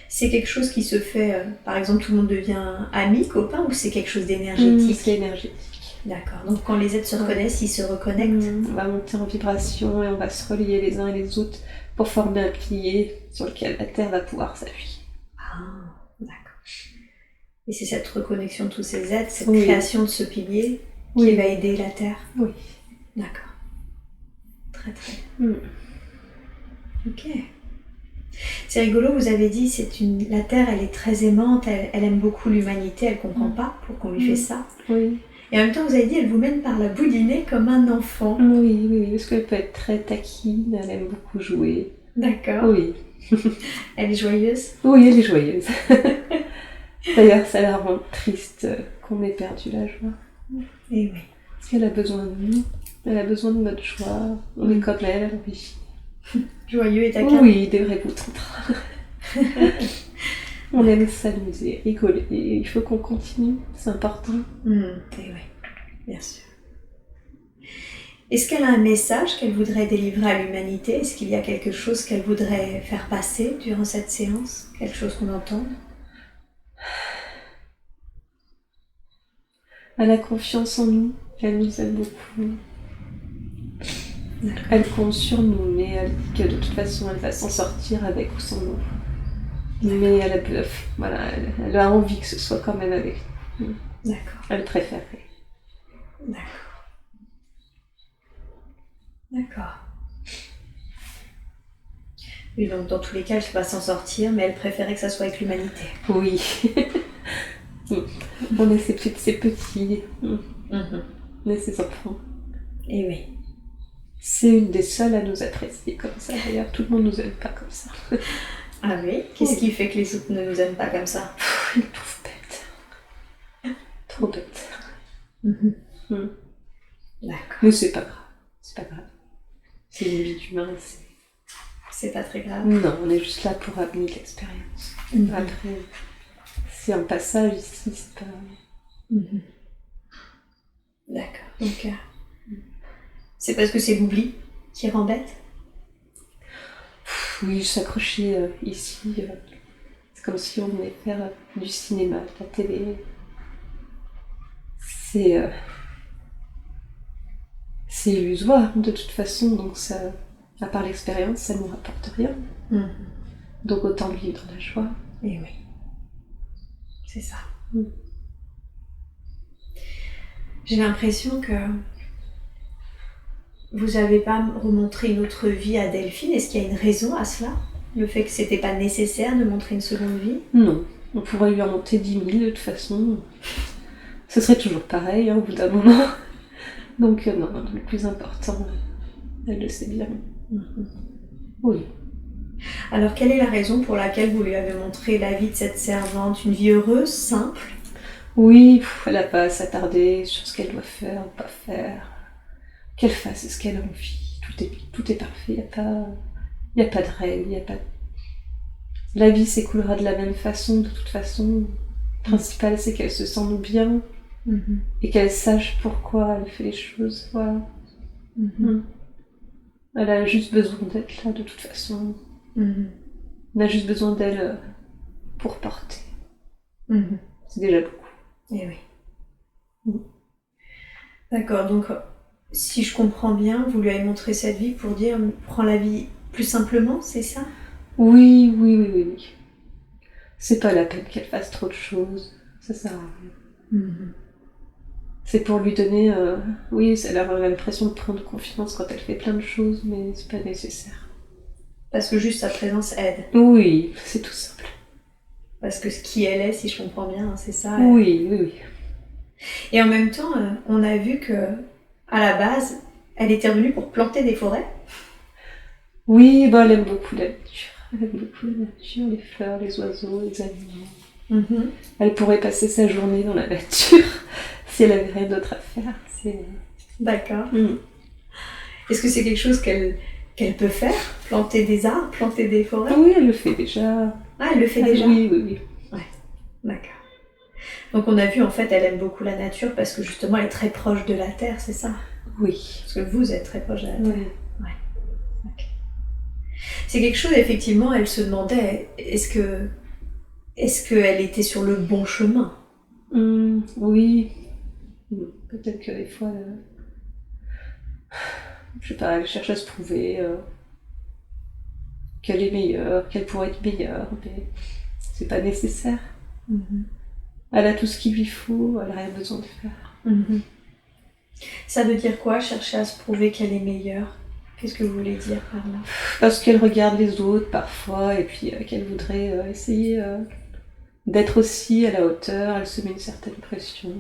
C'est quelque chose qui se fait, par exemple, tout le monde devient ami, copain, ou c'est quelque chose d'énergétique? C'est énergétique. D'accord. Donc quand les êtres se reconnaissent, ils se reconnectent? On va monter en vibration et on va se relier les uns et les autres pour former un pilier sur lequel la Terre va pouvoir s'appuyer. Ah, d'accord. Et c'est cette reconnexion de tous ces êtres, cette création de ce pilier qui va aider la Terre? Oui. D'accord. Très très bien. Ok. C'est rigolo, vous avez dit, la Terre, elle est très aimante, elle aime beaucoup l'humanité, elle comprend pas pourquoi on lui fait ça. Oui. Et en même temps, vous avez dit, elle vous mène par la boudiner comme un enfant. Oui, parce qu'elle peut être très taquine, elle aime beaucoup jouer. D'accord. Oui. Elle est joyeuse? Oui, elle est joyeuse. D'ailleurs, ça la rend triste qu'on ait perdu la joie. Et oui. Parce qu'elle a besoin de nous, elle a besoin de notre joie. On est comme elle enrichit. Joyeux et taquin. Oui, des vrais boutons. On aime s'amuser, rigoler. Et il faut qu'on continue, c'est important. Et oui, bien sûr. Est-ce qu'elle a un message qu'elle voudrait délivrer à l'humanité? Est-ce qu'il y a quelque chose qu'elle voudrait faire passer durant cette séance? Quelque chose qu'on entende? Elle a confiance en nous, elle nous aime beaucoup. D'accord. Elle compte sur nous, mais elle dit que de toute façon elle va s'en sortir avec ou sans nous. Mais elle a envie que ce soit quand même avec nous. D'accord. Elle préférerait. D'accord. Oui, donc dans tous les cas, elle va s'en sortir, mais elle préférait que ça soit avec l'humanité. Oui. On est ses petits. On est ses enfants. Et oui. C'est une des seules à nous apprécier comme ça. D'ailleurs, tout le monde nous aime pas comme ça. Ah oui? Qu'est-ce qui fait que les autres ne nous aiment pas comme ça? Ils nous trouvent bêtes. Trop bêtes. D'accord. Mais c'est pas grave. C'est pas grave. C'est une vie d'humain. C'est pas très grave. Non, on est juste là pour amener de l'expérience. Après, c'est un passage ici, c'est pas... D'accord. Donc, c'est parce que c'est l'oubli qui rend bête? Oui, s'accrocher ici, c'est comme si on venait faire du cinéma, de la télé. C'est illusoire de toute façon, donc ça, à part l'expérience, ça ne nous rapporte rien. Donc autant vivre la joie. Et oui, c'est ça. J'ai l'impression que vous n'avez pas remontré une autre vie à Delphine. Est-ce qu'il y a une raison à cela? Le fait que c'était pas nécessaire de montrer une seconde vie? Non, on pourrait lui en monter 10 000 de toute façon. Ce serait toujours pareil au bout d'un moment. Donc non, le plus important, elle le sait bien. Oui. Alors quelle est la raison pour laquelle vous lui avez montré la vie de cette servante? Une vie heureuse, simple? Oui, elle n'a pas à s'attarder sur ce qu'elle doit faire ou pas faire. Qu'elle fasse ce qu'elle a envie. Tout est parfait, il n'y a pas de règles, La vie s'écoulera de la même façon, de toute façon. Le principal, c'est qu'elle se sente bien et qu'elle sache pourquoi elle fait les choses. Voilà. Elle a juste besoin d'être là, de toute façon. On a juste besoin d'elle pour porter. C'est déjà beaucoup. Eh oui. D'accord, donc si je comprends bien, vous lui avez montré cette vie pour dire prends la vie plus simplement, c'est ça? Oui. C'est pas la peine qu'elle fasse trop de choses, ça sert à rien. C'est pour lui donner... oui, elle a l'impression de prendre confiance quand elle fait plein de choses, mais c'est pas nécessaire. Parce que juste sa présence aide. Oui, c'est tout simple. Parce que qui elle est, si je comprends bien, c'est ça. Oui. Et en même temps, on a vu que à la base, elle était revenue pour planter des forêts. Oui, elle aime beaucoup la nature. Elle aime beaucoup la nature, les fleurs, les oiseaux, les animaux. Elle pourrait passer sa journée dans la nature si elle avait rien d'autre à faire. D'accord. Est-ce que c'est quelque chose qu'elle peut faire? Planter des arbres, planter des forêts? Oui, elle le fait déjà. Ah, elle le fait déjà? Oui. Ouais, d'accord. Donc on a vu, en fait, elle aime beaucoup la nature parce que justement, elle est très proche de la terre, c'est ça? Oui. Parce que vous êtes très proche de la terre. Oui. Ouais. Okay. C'est quelque chose, effectivement, elle se demandait, est-ce qu'elle était sur le bon chemin? Oui. Peut-être que des fois, je sais pas, elle cherche à se prouver qu'elle est meilleure, qu'elle pourrait être meilleure, mais c'est pas nécessaire. Elle a tout ce qu'il lui faut, elle a rien besoin de faire. Ça veut dire quoi, chercher à se prouver qu'elle est meilleure? Qu'est-ce que vous voulez dire par là? Parce qu'elle regarde les autres parfois, et puis qu'elle voudrait essayer d'être aussi à la hauteur, elle se met une certaine pression.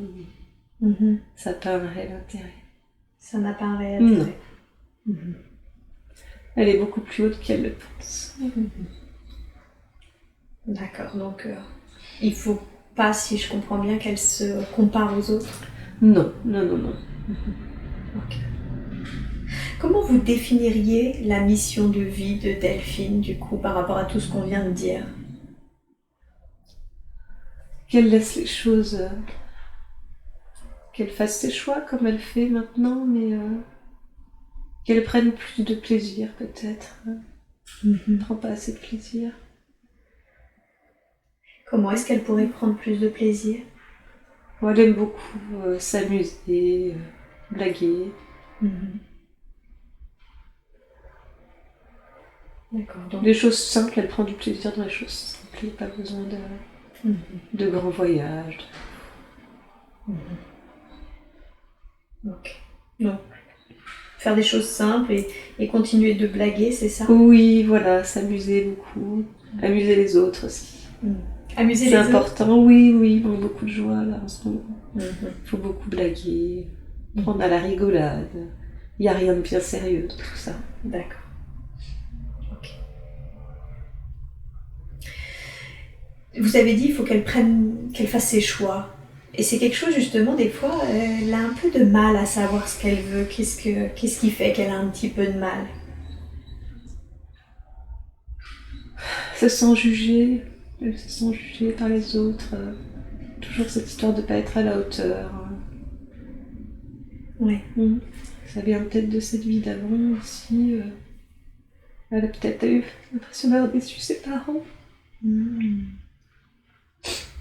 Ça n'a pas un réel intérêt. Ça n'a pas un réel intérêt. Elle est beaucoup plus haute qu'elle le pense. D'accord, donc il faut pas, si je comprends bien, qu'elle se compare aux autres? Non. Ok. Comment vous définiriez la mission de vie de Delphine, du coup, par rapport à tout ce qu'on vient de dire? Qu'elle laisse les choses... qu'elle fasse ses choix comme elle fait maintenant, mais qu'elle prenne plus de plaisir peut-être. Elle ne prend pas assez de plaisir. Comment est-ce qu'elle pourrait prendre plus de plaisir? Elle aime beaucoup s'amuser, blaguer. D'accord. Donc... Les choses simples, elle prend du plaisir dans les choses simples. Il n'y a pas besoin de grands voyages. Ok. Donc, faire des choses simples et continuer de blaguer, c'est ça? Oui, voilà, s'amuser beaucoup. Amuser les autres aussi. Amuser les c'est autres? important, oui, on a beaucoup de joie là en ce moment. Il faut beaucoup blaguer, prendre à la rigolade. Il n'y a rien de bien sérieux dans tout ça. D'accord. Ok. vous avez dit qu'il faut qu'elle fasse ses choix. Et c'est quelque chose, justement, des fois, elle a un peu de mal à savoir ce qu'elle veut. Qu'est-ce qui fait qu'elle a un petit peu de mal? Se sent jugée. Elle se sent jugée par les autres. Toujours cette histoire de ne pas être à la hauteur. Oui. Ça vient peut-être de cette vie d'avant aussi. Elle a peut-être eu l'impression d'avoir déçu ses parents.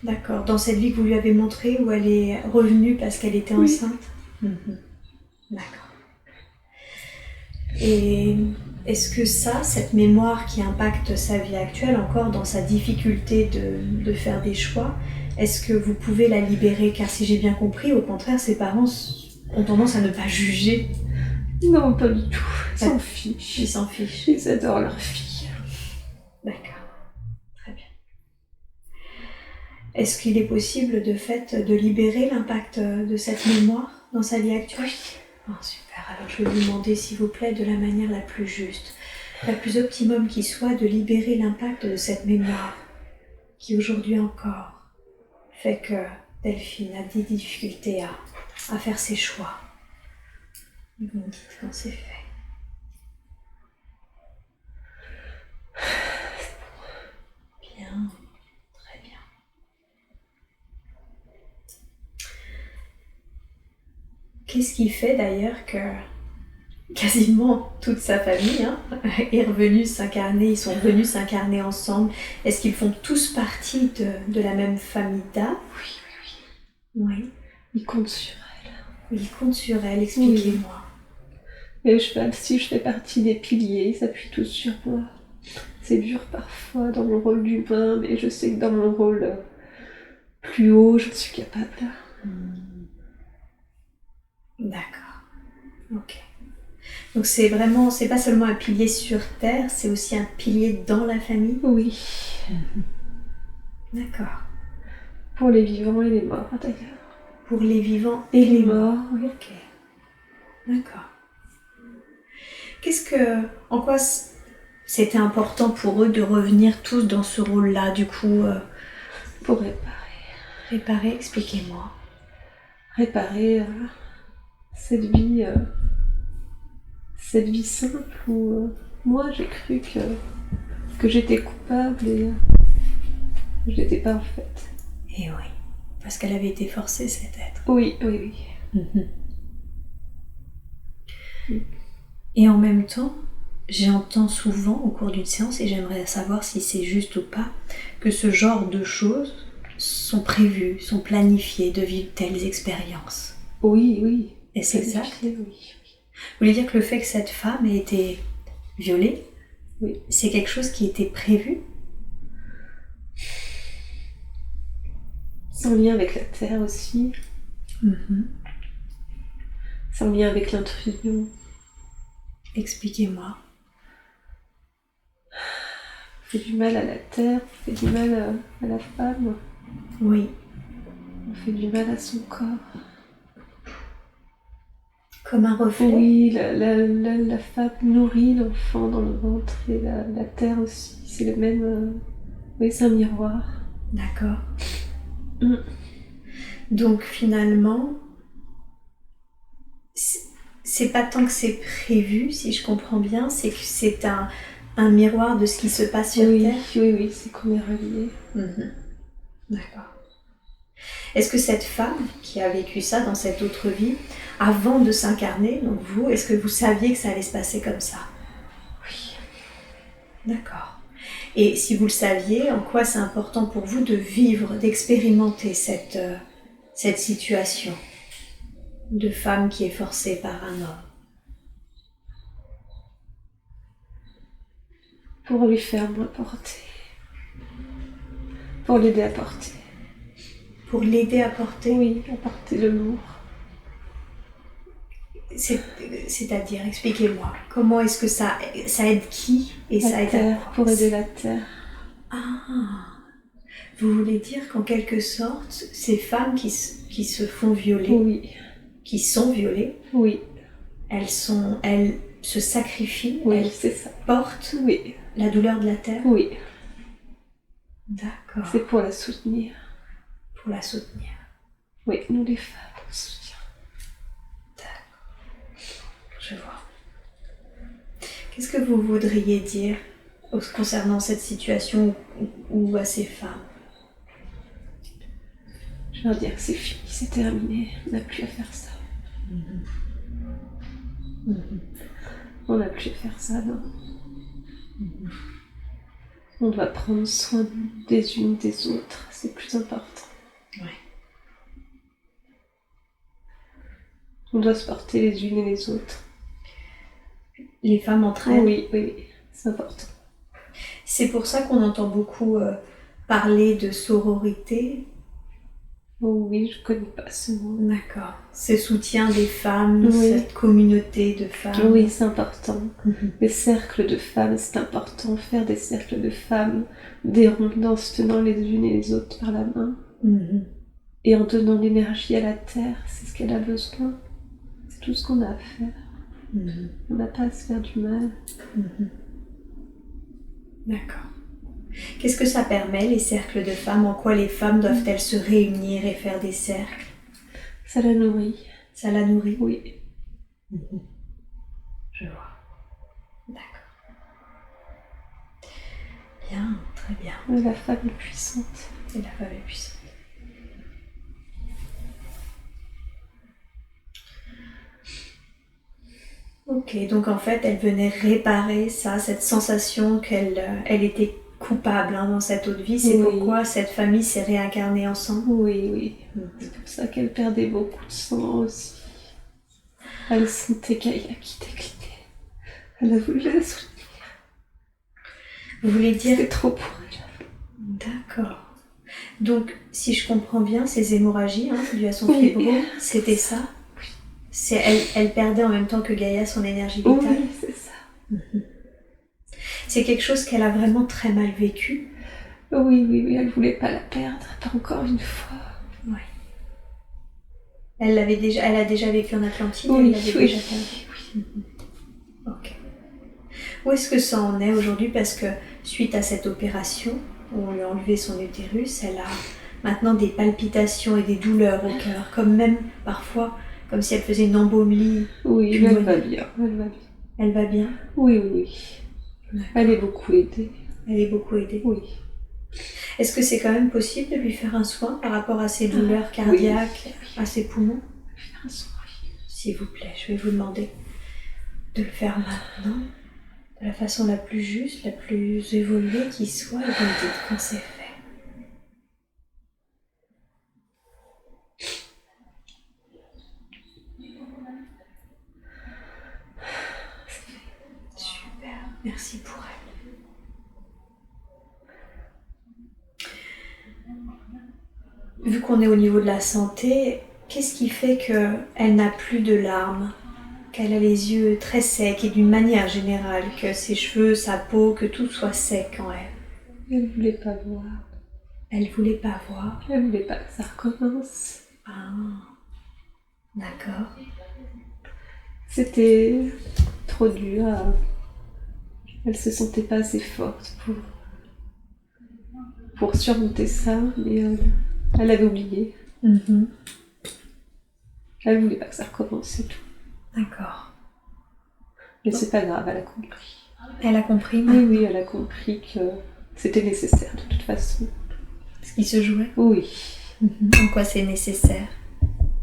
D'accord. Dans cette vie que vous lui avez montrée, où elle est revenue parce qu'elle était enceinte? D'accord. Et est-ce que cette mémoire qui impacte sa vie actuelle, encore dans sa difficulté de faire des choix, est-ce que vous pouvez la libérer? Car si j'ai bien compris, au contraire, ses parents ont tendance à ne pas juger. Non, pas du tout. Ils s'en fichent. Ils s'en fichent. Ils adorent leur fille. D'accord. Très bien. Est-ce qu'il est possible, de fait, de libérer l'impact de cette mémoire dans sa vie actuelle? Oui. Oh, super. Alors, je vais vous demander, s'il vous plaît, de la manière la plus juste, la plus optimum qui soit, de libérer l'impact de cette mémoire qui, aujourd'hui encore, fait que Delphine a des difficultés à faire ses choix. Vous me dites quand c'est fait. Bien, très bien. Qu'est-ce qui fait d'ailleurs que quasiment toute sa famille est revenue s'incarner, ils sont venus s'incarner ensemble? Est-ce qu'ils font tous partie de la même famille d'âme? Oui. Ils comptent sur elle. Ils comptent sur elle, expliquez-moi. Et si je fais partie des piliers, ils s'appuient tous sur moi. C'est dur parfois dans mon rôle d'humain, mais je sais que dans mon rôle plus haut, je suis capable. D'accord. Ok. Donc c'est pas seulement un pilier sur Terre, c'est aussi un pilier dans la famille? Oui. D'accord. Pour les vivants et les morts, d'ailleurs. Pour les vivants et les morts. Oui. Ok. D'accord. En quoi c'était important pour eux de revenir tous dans ce rôle-là, du coup? Pour réparer. Réparer, expliquez-moi. Réparer cette vie simple où moi j'ai cru que j'étais coupable et je l'étais pas en fait. Et oui, parce qu'elle avait été forcée, cet être. Oui. Et en même temps, j'entends souvent au cours d'une séance, et j'aimerais savoir si c'est juste ou pas, que ce genre de choses sont prévues, sont planifiées, de vivre telles expériences. Oui. Et c'est exact? Oui. Vous voulez dire que le fait que cette femme ait été violée, oui, c'est quelque chose qui était prévu? C'est en lien avec la terre aussi. C'est en lien avec l'intrusion. Expliquez-moi. On fait du mal à la terre, on fait du mal à la femme. Oui. On fait du mal à son corps. Comme un reflet? Oui, la femme nourrit l'enfant dans le ventre et la terre aussi. C'est le même... oui, c'est un miroir. D'accord. Donc finalement, c'est pas tant que c'est prévu, si je comprends bien, c'est que c'est un miroir de ce qui se passe sur Terre? Oui, c'est qu'on est reliés. D'accord. Est-ce que cette femme qui a vécu ça dans cette autre vie, avant de s'incarner, donc vous, est-ce que vous saviez que ça allait se passer comme ça? Oui. D'accord. Et si vous le saviez, en quoi c'est important pour vous de vivre, d'expérimenter cette situation de femme qui est forcée par un homme? Pour lui faire moins porter. Pour l'aider à porter. Pour l'aider à porter? Oui, à porter le lourd. C'est-à-dire, expliquez-moi, comment est-ce que ça aide qui et la ça aide terre, à quoi? pour aider la terre. Ah, vous voulez dire qu'en quelque sorte, ces femmes qui se font violer, qui sont violées, elles se sacrifient, elles c'est ça. portent la douleur de la terre? Oui. D'accord. C'est pour la soutenir. Pour la soutenir. Oui, nous les femmes, on soutient. D'accord. Je vois. Qu'est-ce que vous voudriez dire concernant cette situation ou à ces femmes? Je vais leur dire que c'est fini, c'est terminé, on n'a plus à faire ça. On n'a plus à faire ça, non. On doit prendre soin des unes des autres, c'est plus important. Ouais. On doit se porter les unes et les autres. Les femmes entre elles? Oui, c'est important. C'est pour ça qu'on entend beaucoup parler de sororité. Oh oui, je connais pas ce mot. D'accord. Ce soutien des femmes, Oui. cette communauté de femmes. Oui, c'est important. Les cercles de femmes, c'est important. Faire des cercles de femmes, des rondes en se tenant les unes et les autres par la main. Et en donnant l'énergie à la terre, c'est ce qu'elle a besoin. C'est tout ce qu'on a à faire. On n'a pas à se faire du mal. D'accord. Qu'est-ce que ça permet, les cercles de femmes? En quoi les femmes doivent-elles se réunir et faire des cercles? Ça la nourrit. Ça la nourrit? Oui. Je vois. D'accord. Bien, très bien. La femme est puissante. Et la femme est puissante. Ok, donc en fait, elle venait réparer ça, cette sensation qu'elle était coupable dans cette autre vie. C'est pourquoi cette famille s'est réincarnée ensemble. Oui. C'est pour ça qu'elle perdait beaucoup de sang aussi. Elle sentait Gaïa qui déclinait. Elle a voulu la soutenir. Vous voulez dire... C'était trop pour elle. D'accord. Donc, si je comprends bien, ces hémorragies dues à son fibrome, c'était ça? Elle perdait en même temps que Gaïa son énergie vitale? Oui, c'est ça. C'est quelque chose qu'elle a vraiment très mal vécu? Oui, elle voulait pas la perdre, pas encore une fois. Oui. Elle a déjà vécu en Atlantide? Oui. Déjà perdu. Ok. Où est-ce que ça en est aujourd'hui? Parce que suite à cette opération, où on lui a enlevé son utérus, elle a maintenant des palpitations et des douleurs au cœur, comme même parfois, comme si elle faisait une embolie. Oui, elle va bien. Elle va bien? Oui. Elle est beaucoup aidée. Elle est beaucoup aidée? Oui. Est-ce que c'est quand même possible de lui faire un soin par rapport à ses douleurs cardiaques, à ses poumons? Faire un soin. S'il vous plaît, je vais vous demander de le faire maintenant, de la façon la plus juste, la plus évoluée qui soit, et vous me dites quand c'est fait. Super, merci pour elle. Vu qu'on est au niveau de la santé, qu'est-ce qui fait qu'elle n'a plus de larmes, qu'elle a les yeux très secs et d'une manière générale, que ses cheveux, sa peau, que tout soit sec en elle? Elle voulait pas voir. Elle voulait pas voir. Elle voulait pas que ça recommence. Ah, d'accord. C'était trop dur. Elle se sentait pas assez forte pour surmonter ça, mais elle avait oublié. Elle voulait pas que ça recommence, c'est tout. D'accord. Mais c'est pas grave, elle a compris. Elle a compris? Oui, elle a compris que c'était nécessaire de toute façon. Ce qui se jouait? Oui. En quoi c'est nécessaire?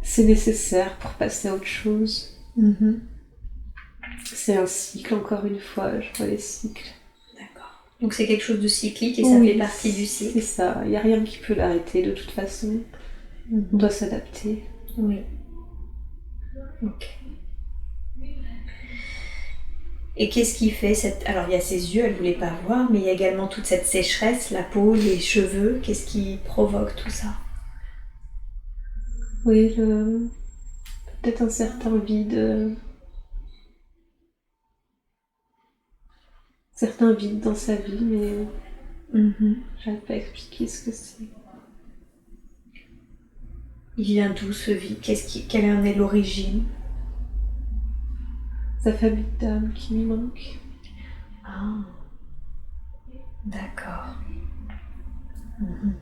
C'est nécessaire pour passer à autre chose. C'est un cycle, encore une fois, je vois les cycles. D'accord. Donc c'est quelque chose de cyclique et ça fait partie du cycle? C'est ça, il n'y a rien qui peut l'arrêter de toute façon. On doit s'adapter. Oui. Ok. Et qu'est-ce qui fait cette... Alors il y a ses yeux, elle ne voulait pas voir, mais il y a également toute cette sécheresse, la peau, les cheveux. Qu'est-ce qui provoque tout ça? Oui, peut-être un certain vide. Certains vides dans sa vie, mais j'arrive pas à expliquer ce que c'est. Il vient d'où ce vide? Quelle en est l'origine? Sa famille d'âme qui lui manque. Ah, d'accord. Mhm.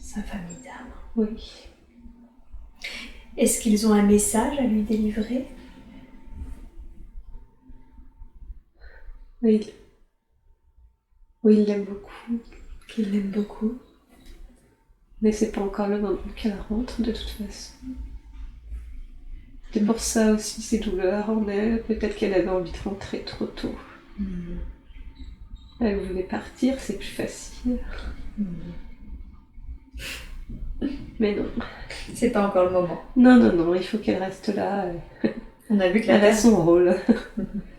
Sa famille d'âme. Oui. Est-ce qu'ils ont un message à lui délivrer? Oui. Oui, il l'aime beaucoup. Qu'il l'aime beaucoup. Mais c'est pas encore le moment qu'elle rentre de toute façon. C'est pour ça aussi ces douleurs en elle. Peut-être qu'elle avait envie de rentrer trop tôt. Elle voulait partir, c'est plus facile. Mais non. C'est pas encore le moment. Non, il faut qu'elle reste là. On a vu que elle a son rôle.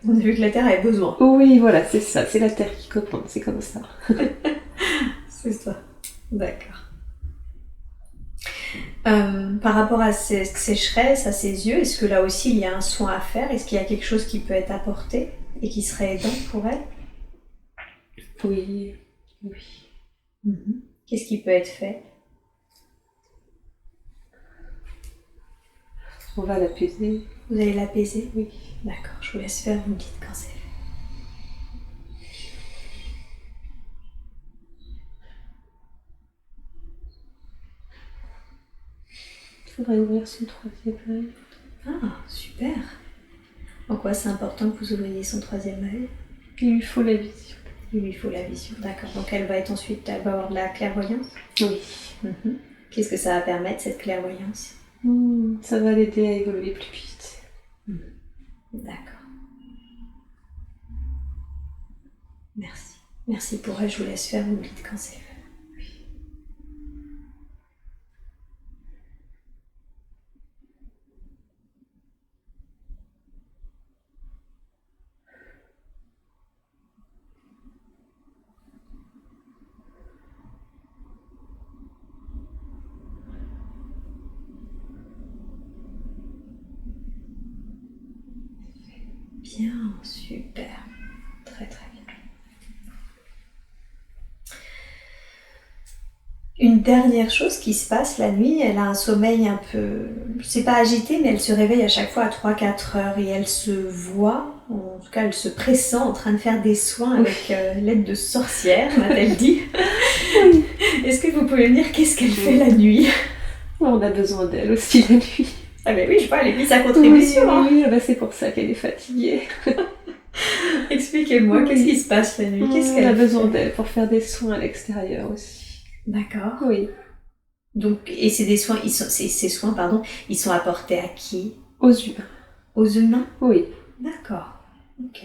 On a vu que la Terre avait besoin. Oui, voilà, c'est ça. C'est la Terre qui commande, c'est comme ça. C'est ça. D'accord. Par rapport à ces sécheresses, à ses yeux, est-ce que là aussi il y a un soin à faire? Est-ce qu'il y a quelque chose qui peut être apporté et qui serait aidant pour elle? Oui. Qu'est-ce qui peut être fait? On va l'apaiser. Vous allez l'apaiser? Oui. D'accord, je vous laisse faire, vous me dites quand c'est fait. Il faudrait ouvrir son troisième œil. Ah, super! En quoi c'est important que vous ouvriez son troisième œil? Il lui faut la vision. Il lui faut la vision, d'accord. Donc elle va avoir de la clairvoyance? Oui. Qu'est-ce que ça va permettre, cette clairvoyance? Ça va l'aider à évoluer plus vite. D'accord. Merci. Merci pour elle, je vous laisse faire, vous me dites quand c'est fait. Bien, super. Très très bien. Une dernière chose qui se passe la nuit, elle a un sommeil un peu... C'est pas agité, mais elle se réveille à chaque fois à 3-4 heures et elle se voit, en tout cas elle se pressent en train de faire des soins avec l'aide de sorcières, m'a-t-elle dit. Oui. Est-ce que vous pouvez me dire qu'est-ce qu'elle fait la nuit? On a besoin d'elle aussi la nuit. Ah ben oui, je vois, elle est mise à contribution. Oui, c'est pour ça qu'elle est fatiguée. Expliquez-moi, qu'est-ce qui se passe la nuit? Qu'est-ce qu'elle a besoin d'elle pour faire des soins à l'extérieur aussi. D'accord. Oui. Donc, et c'est des soins, ces soins, pardon, ils sont apportés à qui? Aux humains. Aux humains? Oui. D'accord. Ok.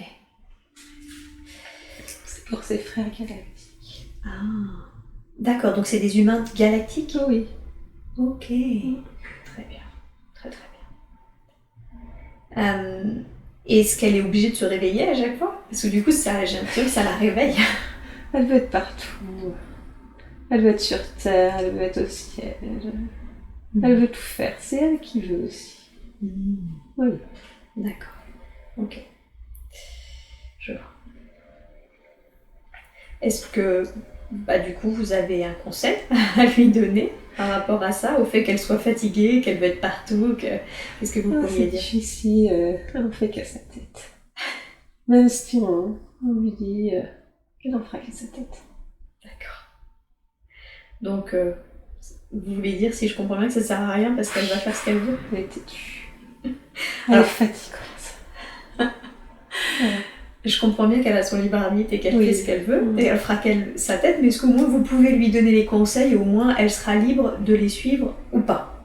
C'est pour ses frères galactiques. Ah. D'accord, donc c'est des humains galactiques? Oui. Ok. Très bien. Très très bien. Est-ce qu'elle est obligée de se réveiller à chaque fois? Parce que du coup, j'ai l'impression que ça la réveille. Elle veut être partout. Elle veut être sur Terre, elle veut être au ciel. Elle veut tout faire. C'est elle qui veut aussi. Oui. D'accord. Ok. Je vois. Est-ce que, du coup, vous avez un conseil à lui donner par rapport à ça, au fait qu'elle soit fatiguée, qu'elle veut être partout, qu'est-ce que vous pourriez dire? C'est difficile, elle en fait qu'à sa tête. Même si on lui dit qu'elle en fera qu'à sa tête. D'accord. Donc, vous voulez dire, si je comprends bien, que ça sert à rien parce qu'elle va faire ce qu'elle veut? Elle est têtue. Elle est fatigante. Voilà. Je comprends bien qu'elle a son libre arbitre et qu'elle fait ce qu'elle veut, et elle fera sa tête, mais est-ce qu'au moins vous pouvez lui donner les conseils, et au moins elle sera libre de les suivre ou pas?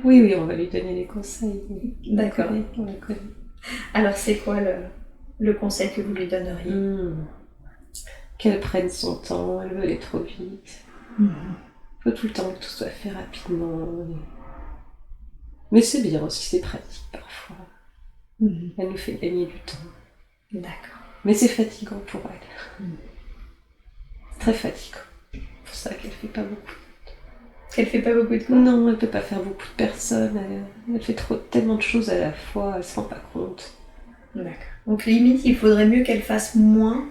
Oui, on va lui donner les conseils. D'accord. On la connaît. Alors c'est quoi le conseil que vous lui donneriez? Qu'elle prenne son temps, elle veut aller trop vite. Il faut tout le temps que tout soit fait rapidement. Mais c'est bien aussi, c'est pratique parfois. Elle nous fait gagner du temps. D'accord. Mais c'est fatigant pour elle. C'est très fatigant. C'est pour ça qu'elle fait pas beaucoup. Elle fait pas beaucoup de quoi? Non, elle peut pas faire beaucoup de personnes. Elle fait tellement de choses à la fois, elle se rend pas compte. D'accord. Donc limite, il faudrait mieux qu'elle fasse moins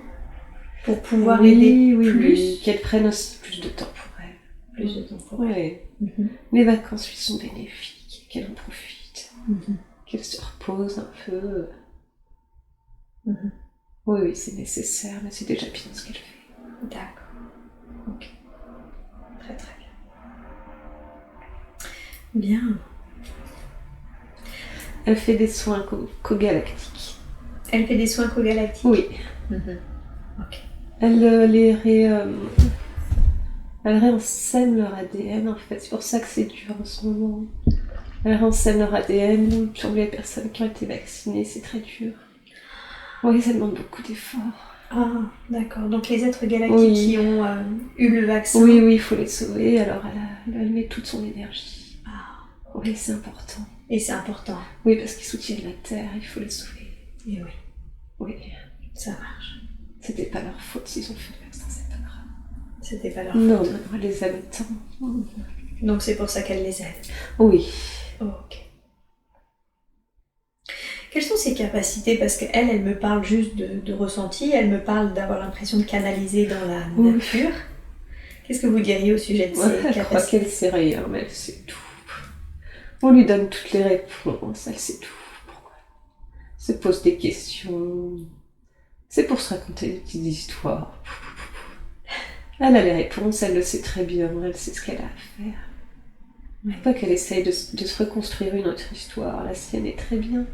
pour pouvoir aider plus. Oui, qu'elle prenne aussi plus de temps pour elle. Plus de temps pour elle. Les vacances lui sont bénéfiques, qu'elle en profite. Qu'elle se repose un peu. Oui, c'est nécessaire, mais c'est déjà bien ce qu'elle fait. D'accord. Ok. Très très bien. Bien. Elle fait des soins co-galactiques. Elle fait des soins co-galactiques? Oui. Ok. Elle réensème leur ADN en fait. C'est pour ça que c'est dur en ce moment. Elle réensème leur ADN sur les personnes qui ont été vaccinées. C'est très dur. Oui, ça demande beaucoup d'efforts. Ah, d'accord. Donc les êtres galactiques qui ont eu le vaccin. Oui, il faut les sauver. Alors elle met toute son énergie. Ah. Oui, c'est important. Et c'est important. Oui, parce qu'ils soutiennent la Terre. Il faut les sauver. Et oui. Oui. Ça marche. C'était pas leur faute s'ils ont fait le vaccin, c'est pas grave. C'était pas leur faute. Non, elle les aime tant. Donc c'est pour ça qu'elle les aide. Oui. Ok. Quelles sont ses capacités? Parce qu'elle, elle me parle juste de ressenti, elle me parle d'avoir l'impression de canaliser dans la nature. Qu'est-ce que vous diriez au sujet de ses capacités? Je crois qu'elle sait rien, mais elle sait tout. On lui donne toutes les réponses, elle sait tout. Pourquoi elle se pose des questions. C'est pour se raconter des petites histoires. Elle a les réponses, elle le sait très bien, elle sait ce qu'elle a à faire. Il faut pas qu'elle essaye de se reconstruire une autre histoire, la sienne est très bien.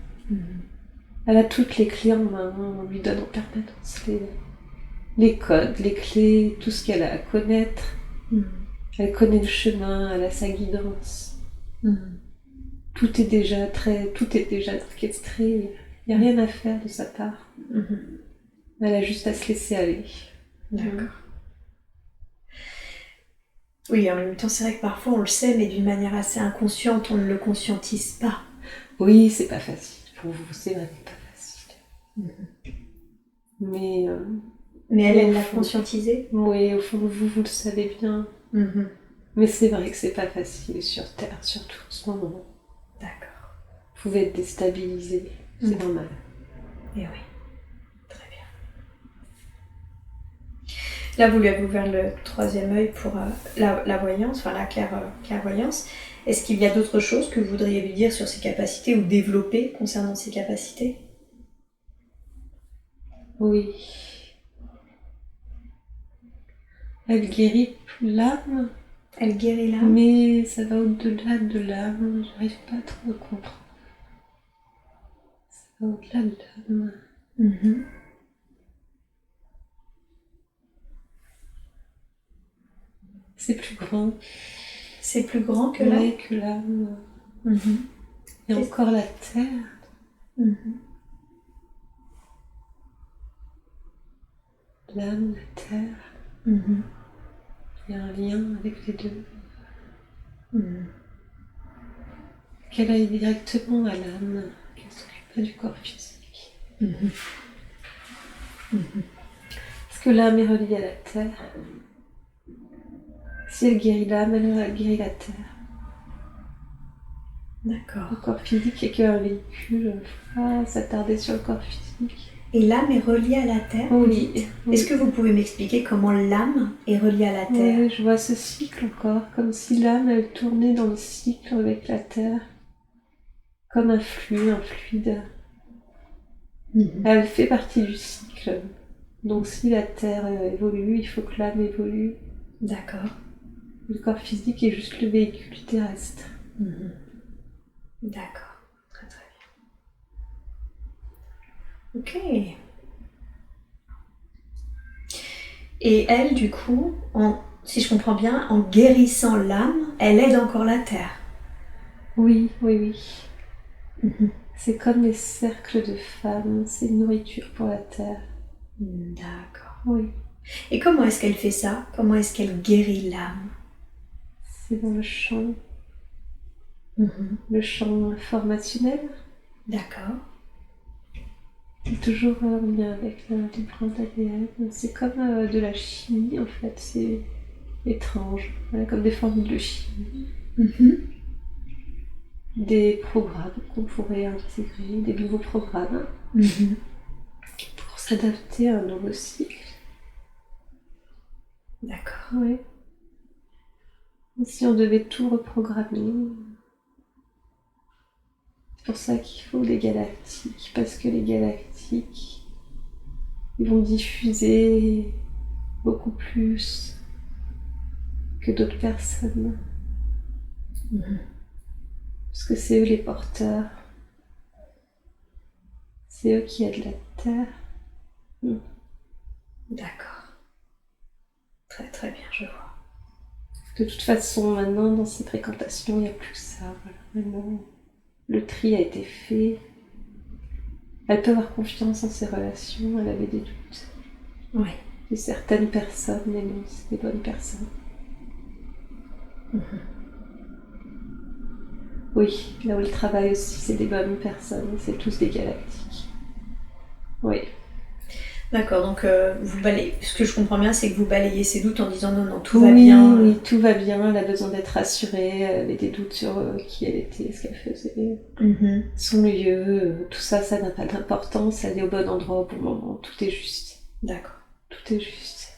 Elle a toutes les clés en main, on lui donne en permanence les codes, les clés, tout ce qu'elle a à connaître. Elle connaît le chemin, elle a sa guidance. Tout est déjà orchestré, il n'y a rien à faire de sa part. Elle a juste à se laisser aller. D'accord. Oui, en même temps, c'est vrai que parfois on le sait, mais d'une manière assez inconsciente, on ne le conscientise pas. Oui, c'est pas facile. Pour vous, c'est vraiment pas facile. Mais elle l'a conscientisé? Oui, au fond de vous, vous le savez bien. Mais c'est vrai que c'est pas facile sur Terre, surtout en ce moment. D'accord. Vous pouvez être déstabilisé, c'est normal. Et oui, très bien. Là, vous lui avez ouvert le troisième œil pour la voyance, enfin la clairvoyance. Est-ce qu'il y a d'autres choses que vous voudriez lui dire sur ses capacités ou développer concernant ses capacités? Oui. Elle guérit l'âme. Elle guérit l'âme? Mais ça va au-delà de l'âme, j'arrive pas trop à comprendre. Ça va au-delà de l'âme. C'est plus grand. C'est plus grand que l'âme? Oui, que l'âme. Et encore la terre. L'âme, la terre. Il y a un lien avec les deux. Qu'elle aille directement à l'âme, qu'elle ne s'occupe pas du corps physique. Parce que l'âme est reliée à la terre. Si elle guérit l'âme, elle guérit la terre. D'accord. Le corps physique n'est qu'un véhicule, il ne faut pas s'attarder sur le corps physique. Et l'âme est reliée à la terre? Oui. Est-ce que vous pouvez m'expliquer comment l'âme est reliée à la terre? Oui, je vois ce cycle encore, comme si l'âme, elle tournait dans le cycle avec la terre, comme un flux, un fluide. Elle fait partie du cycle. Donc si la terre évolue, il faut que l'âme évolue. D'accord. Le corps physique est juste le véhicule terrestre. D'accord. Très très bien. Ok. Et elle, du coup, si je comprends bien, en guérissant l'âme, elle aide encore la terre. Oui. C'est comme les cercles de femmes, c'est une nourriture pour la terre. D'accord. Oui. Et comment est-ce qu'elle fait ça? Comment est-ce qu'elle guérit l'âme? C'est dans le champ. Le champ informationnel. D'accord. C'est toujours en lien avec l'empreinte ADN. C'est comme de la chimie en fait, c'est étrange. Voilà, comme des formules de chimie. Des programmes qu'on pourrait intégrer, des nouveaux programmes pour s'adapter à un nouveau cycle. D'accord. Oui. Si on devait tout reprogrammer. C'est pour ça qu'il faut les galactiques, parce que les galactiques, ils vont diffuser beaucoup plus que d'autres personnes. Parce que c'est eux les porteurs. C'est eux qui aident la terre. D'accord. Très très bien, je vois. De toute façon, maintenant, dans ces fréquentations, il n'y a plus que ça. Voilà. Maintenant, le tri a été fait. Elle peut avoir confiance en ses relations, elle avait des doutes. Oui. De certaines personnes, mais non, c'est des bonnes personnes. Oui, là où elle travaille aussi, c'est des bonnes personnes, c'est tous des galactiques. Oui. D'accord, donc vous balayez. Ce que je comprends bien, c'est que vous balayez ses doutes en disant non, tout va bien. Oui, tout va bien, elle a besoin d'être rassurée, elle avait des doutes sur qui elle était, ce qu'elle faisait, son lieu, tout ça, ça n'a pas d'importance, elle est au bon endroit au bon moment, tout est juste. D'accord. Tout est juste.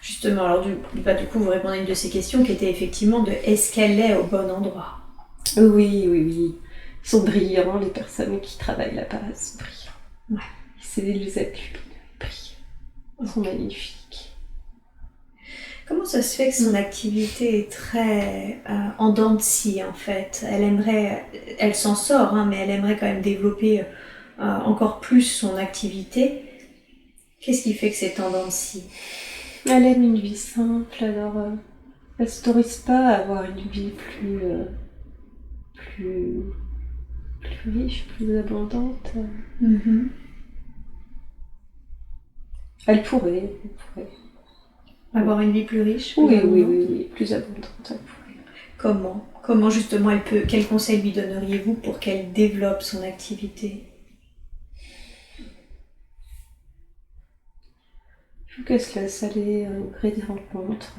Justement, alors du coup, vous répondez à une de ces questions qui était effectivement de est-ce qu'elle est au bon endroit? Oui. Ils sont brillants, les personnes qui travaillent là-bas, elles sont brillantes. Ouais. C'est des lunettes lumineuses, ils brillent. Ils sont magnifiques. Comment ça se fait que son activité est très en dents de scie en fait? Elle s'en sort, hein, mais elle aimerait quand même développer encore plus son activité. Qu'est-ce qui fait que c'est en dents de scie? Elle aime une vie simple, alors elle ne s'autorise pas à avoir une vie plus riche, plus abondante. Elle pourrait. Avoir une vie plus riche, Oui, plus abondante, elle pourrait. Comment justement quel conseil lui donneriez-vous pour qu'elle développe son activité? Il faut qu'elle se laisse aller au gré des rencontres,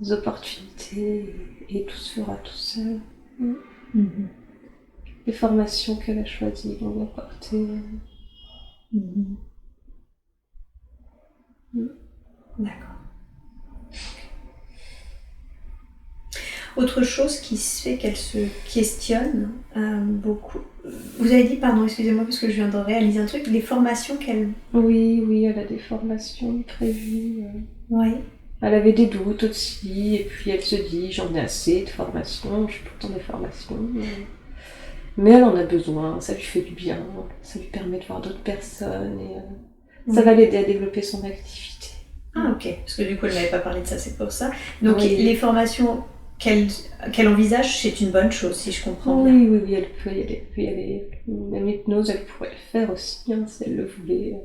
des opportunités, et tout se fera tout seul. Les formations qu'elle a choisies vont lui apporter. D'accord. Autre chose qui se fait qu'elle se questionne beaucoup. Vous avez dit, pardon, excusez-moi, parce que je viens de réaliser un truc, les formations qu'elle... Oui, elle a des formations prévues. Oui. Elle avait des doutes aussi, et puis elle se dit, j'en ai assez de formations, je fais tout le temps des formations. Mais elle en a besoin, ça lui fait du bien, ça lui permet de voir d'autres personnes, et ça va l'aider à développer son activité. Ah ok, parce que du coup elle m'avait pas parlé de ça, c'est pour ça. Donc les formations qu'elle envisage, c'est une bonne chose, si je comprends bien. Oui, elle peut y aller. Même l'hypnose, elle pourrait le faire aussi, hein, si elle le voulait.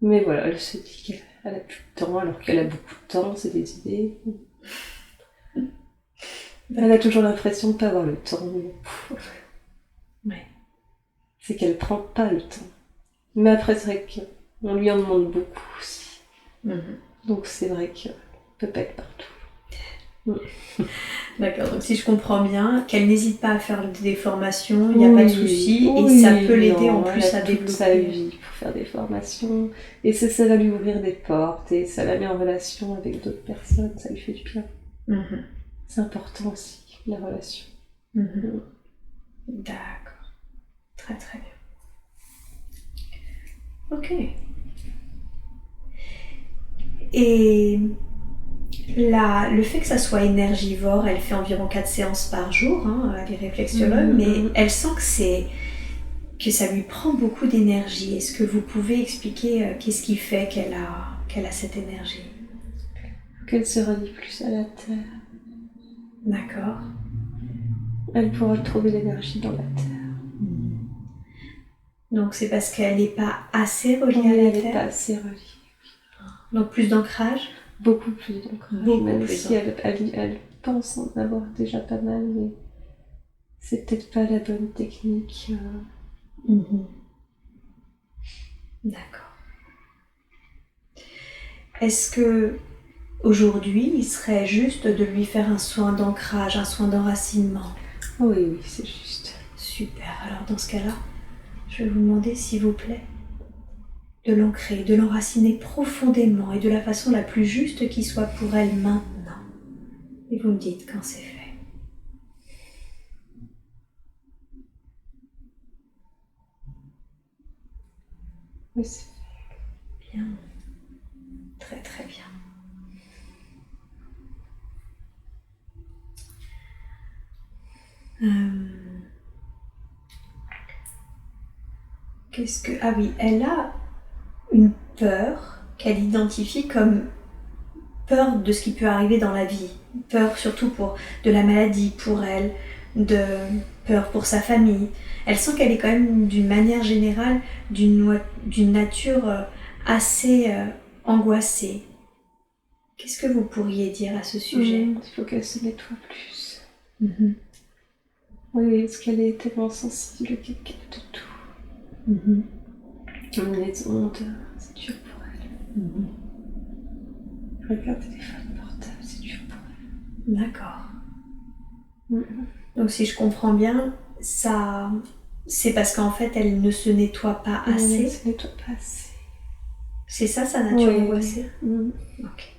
Mais voilà, elle se dit qu'elle a plus de temps, alors qu'elle a beaucoup de temps, c'est des idées. Elle a toujours l'impression de ne pas avoir le temps. Ouais. C'est qu'elle prend pas le temps. Mais après, c'est vrai qu'on lui en demande beaucoup aussi. Donc c'est vrai qu'elle peut pas être partout. D'accord, donc si je comprends bien, qu'elle n'hésite pas à faire des formations, il n'y a pas de souci, et ça peut l'aider en plus à développer. Toute sa vie pour faire des formations, et ça va lui ouvrir des portes, et ça la met en relation avec d'autres personnes, ça lui fait du bien. C'est important aussi, la relation. D'accord, très très bien. Ok. Et le fait que ça soit énergivore, elle fait environ 4 séances par jour, hein, les réflexologues, mais elle sent que ça lui prend beaucoup d'énergie. Est-ce que vous pouvez expliquer qu'est-ce qui fait qu'elle a cette énergie? Qu'elle se relie plus à la terre. D'accord. Elle pourra trouver l'énergie dans la terre. Donc c'est parce qu'elle n'est pas assez reliée à la terre? Elle n'est pas assez reliée. Donc plus d'ancrage? Beaucoup plus d'ancrage. Même si elle pense en avoir déjà pas mal, mais c'est peut-être pas la bonne technique. D'accord. Est-ce que aujourd'hui, il serait juste de lui faire un soin d'ancrage, un soin d'enracinement? Oui, c'est juste. Super. Alors dans ce cas-là, je vais vous demander, s'il vous plaît, de l'ancrer, de l'enraciner profondément et de la façon la plus juste qui soit pour elle maintenant. Et vous me dites quand c'est fait. Oui, c'est fait. Bien. Très très bien. Qu'est-ce que... Ah oui, elle a une peur qu'elle identifie comme peur de ce qui peut arriver dans la vie. Peur surtout de la maladie pour elle, peur pour sa famille. Elle sent qu'elle est quand même, d'une manière générale, d'une nature assez angoissée. Qu'est-ce que vous pourriez dire à ce sujet? Il faut qu'elle se nettoie plus. Oui, parce qu'elle est tellement sensible qu'elle capte tout. Les ondes, c'est dur pour elle. Regarde le téléphone portable, c'est dur pour elle. D'accord. Donc si je comprends bien, ça, c'est parce qu'en fait elle ne se nettoie pas assez. Elle ne se nettoie pas assez. C'est ça sa nature angoissée? Ok.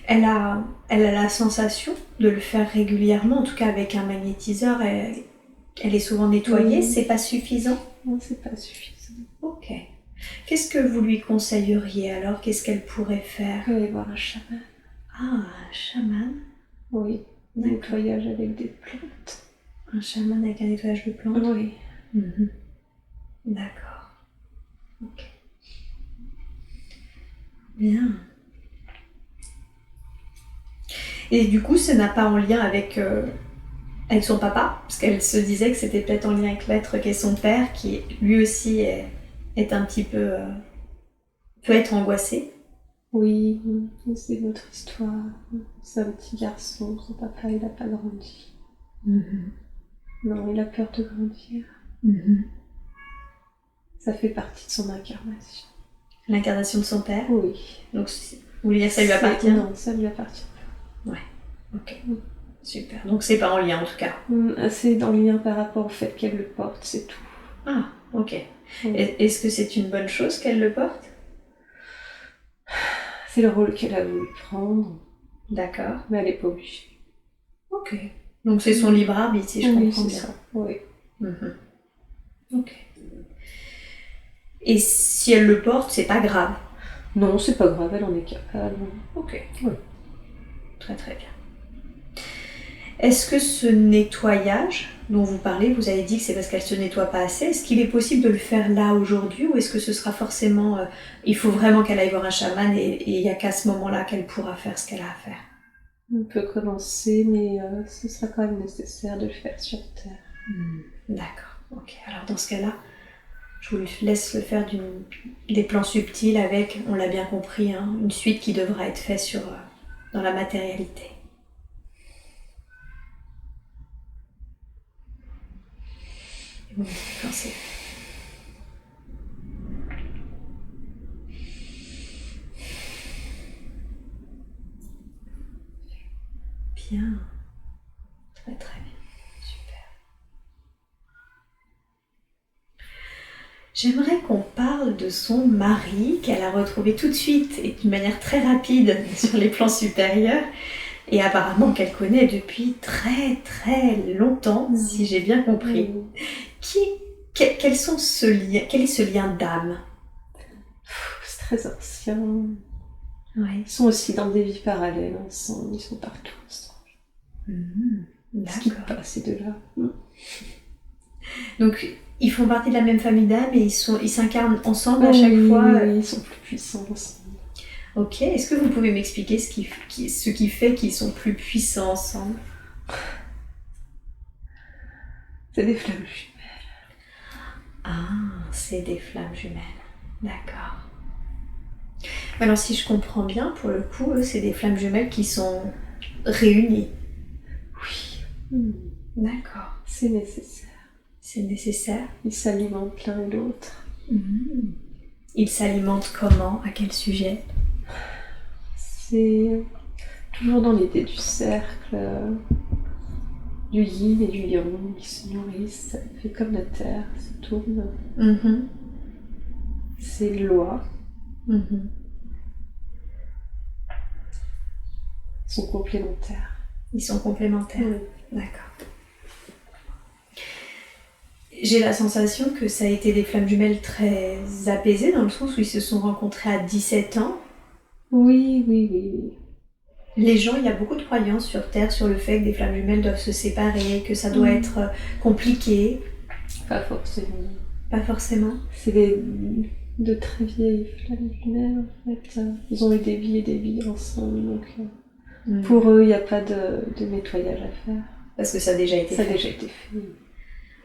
Elle a la sensation de le faire régulièrement, en tout cas avec un magnétiseur, elle est souvent nettoyée, c'est pas suffisant? Non, c'est pas suffisant. Ok. Qu'est-ce que vous lui conseilleriez alors? Qu'est-ce qu'elle pourrait faire? Aller voir un chaman. Ah, un chaman? Oui, un nettoyage avec des plantes. Un chaman avec un nettoyage de plantes? Oui. D'accord. Ok. Bien. Et du coup, ça n'a pas en lien avec son papa, parce qu'elle se disait que c'était peut-être en lien avec l'être qu'est son père, qui lui aussi est un petit peu... peut être angoissé. Oui, c'est notre histoire. C'est un petit garçon, son papa il n'a pas grandi. Non, il a peur de grandir. Ça fait partie de son incarnation. L'incarnation de son père? Oui. Donc, vous voulez dire que ça lui appartient? Non, ça lui appartient pas. Ouais, ok. Super. Donc c'est pas en lien en tout cas? C'est en lien par rapport au fait qu'elle le porte, c'est tout. Ah, ok. Est-ce que c'est une bonne chose qu'elle le porte? C'est le rôle qu'elle a voulu prendre. D'accord. Mais elle n'est pas obligée. Ok. Donc c'est son libre arbitre, si je comprends bien. Ça. Oui. Ok. Et si elle le porte, c'est pas grave? Non, c'est pas grave, elle en est capable. Ok. Oui. Très très bien. Est-ce que ce nettoyage dont vous parlez, vous avez dit que c'est parce qu'elle se nettoie pas assez, est-ce qu'il est possible de le faire là aujourd'hui, ou est-ce que ce sera forcément... il faut vraiment qu'elle aille voir un chaman et il n'y a qu'à ce moment-là qu'elle pourra faire ce qu'elle a à faire? On peut commencer, mais ce sera quand même nécessaire de le faire sur Terre. D'accord, ok. Alors dans ce cas-là, je vous laisse le faire des plans subtils avec, on l'a bien compris, une suite qui devra être faite dans la matérialité. Et vous me dites quand c'est... Bien. Très très bien. Super. J'aimerais qu'on parle de son mari qu'elle a retrouvé tout de suite et d'une manière très rapide sur les plans supérieurs et apparemment qu'elle connaît depuis très très longtemps, si j'ai bien compris. Quel est ce lien d'âme? C'est très ancien. Ouais. Ils sont aussi dans des vies parallèles ensemble, ils sont partout ensemble. Ce qui passe ces deux-là. Donc ils font partie de la même famille d'âmes et ils s'incarnent ensemble à chaque fois. Oui, ils sont plus puissants ensemble. Ok, est-ce que vous pouvez m'expliquer ce qui fait qu'ils sont plus puissants ensemble? C'est des flammes jumelles. Ah, c'est des flammes jumelles. D'accord. Alors si je comprends bien, pour le coup, eux, c'est des flammes jumelles qui sont réunies. Oui. D'accord. C'est nécessaire. C'est nécessaire. Ils s'alimentent l'un et l'autre. Ils s'alimentent comment? À quel sujet? C'est toujours dans l'idée du cercle, du yin et du yang qui se nourrissent. Ça fait comme la terre, ça tourne. C'est une loi. Ils sont complémentaires. Ils sont complémentaires. Oui. D'accord. J'ai la sensation que ça a été des flammes jumelles très apaisées, dans le sens où ils se sont rencontrés à 17 ans. Oui, oui, oui, oui. Les gens, il y a beaucoup de croyances sur Terre sur le fait que des flammes jumelles doivent se séparer, que ça doit être compliqué. Pas forcément. Pas forcément. C'est de très vieilles flammes jumelles, en fait. Ils ont eu des vies ensemble, donc pour eux, il n'y a pas de nettoyage à faire. Parce que ça a déjà été fait. Ça a déjà été fait.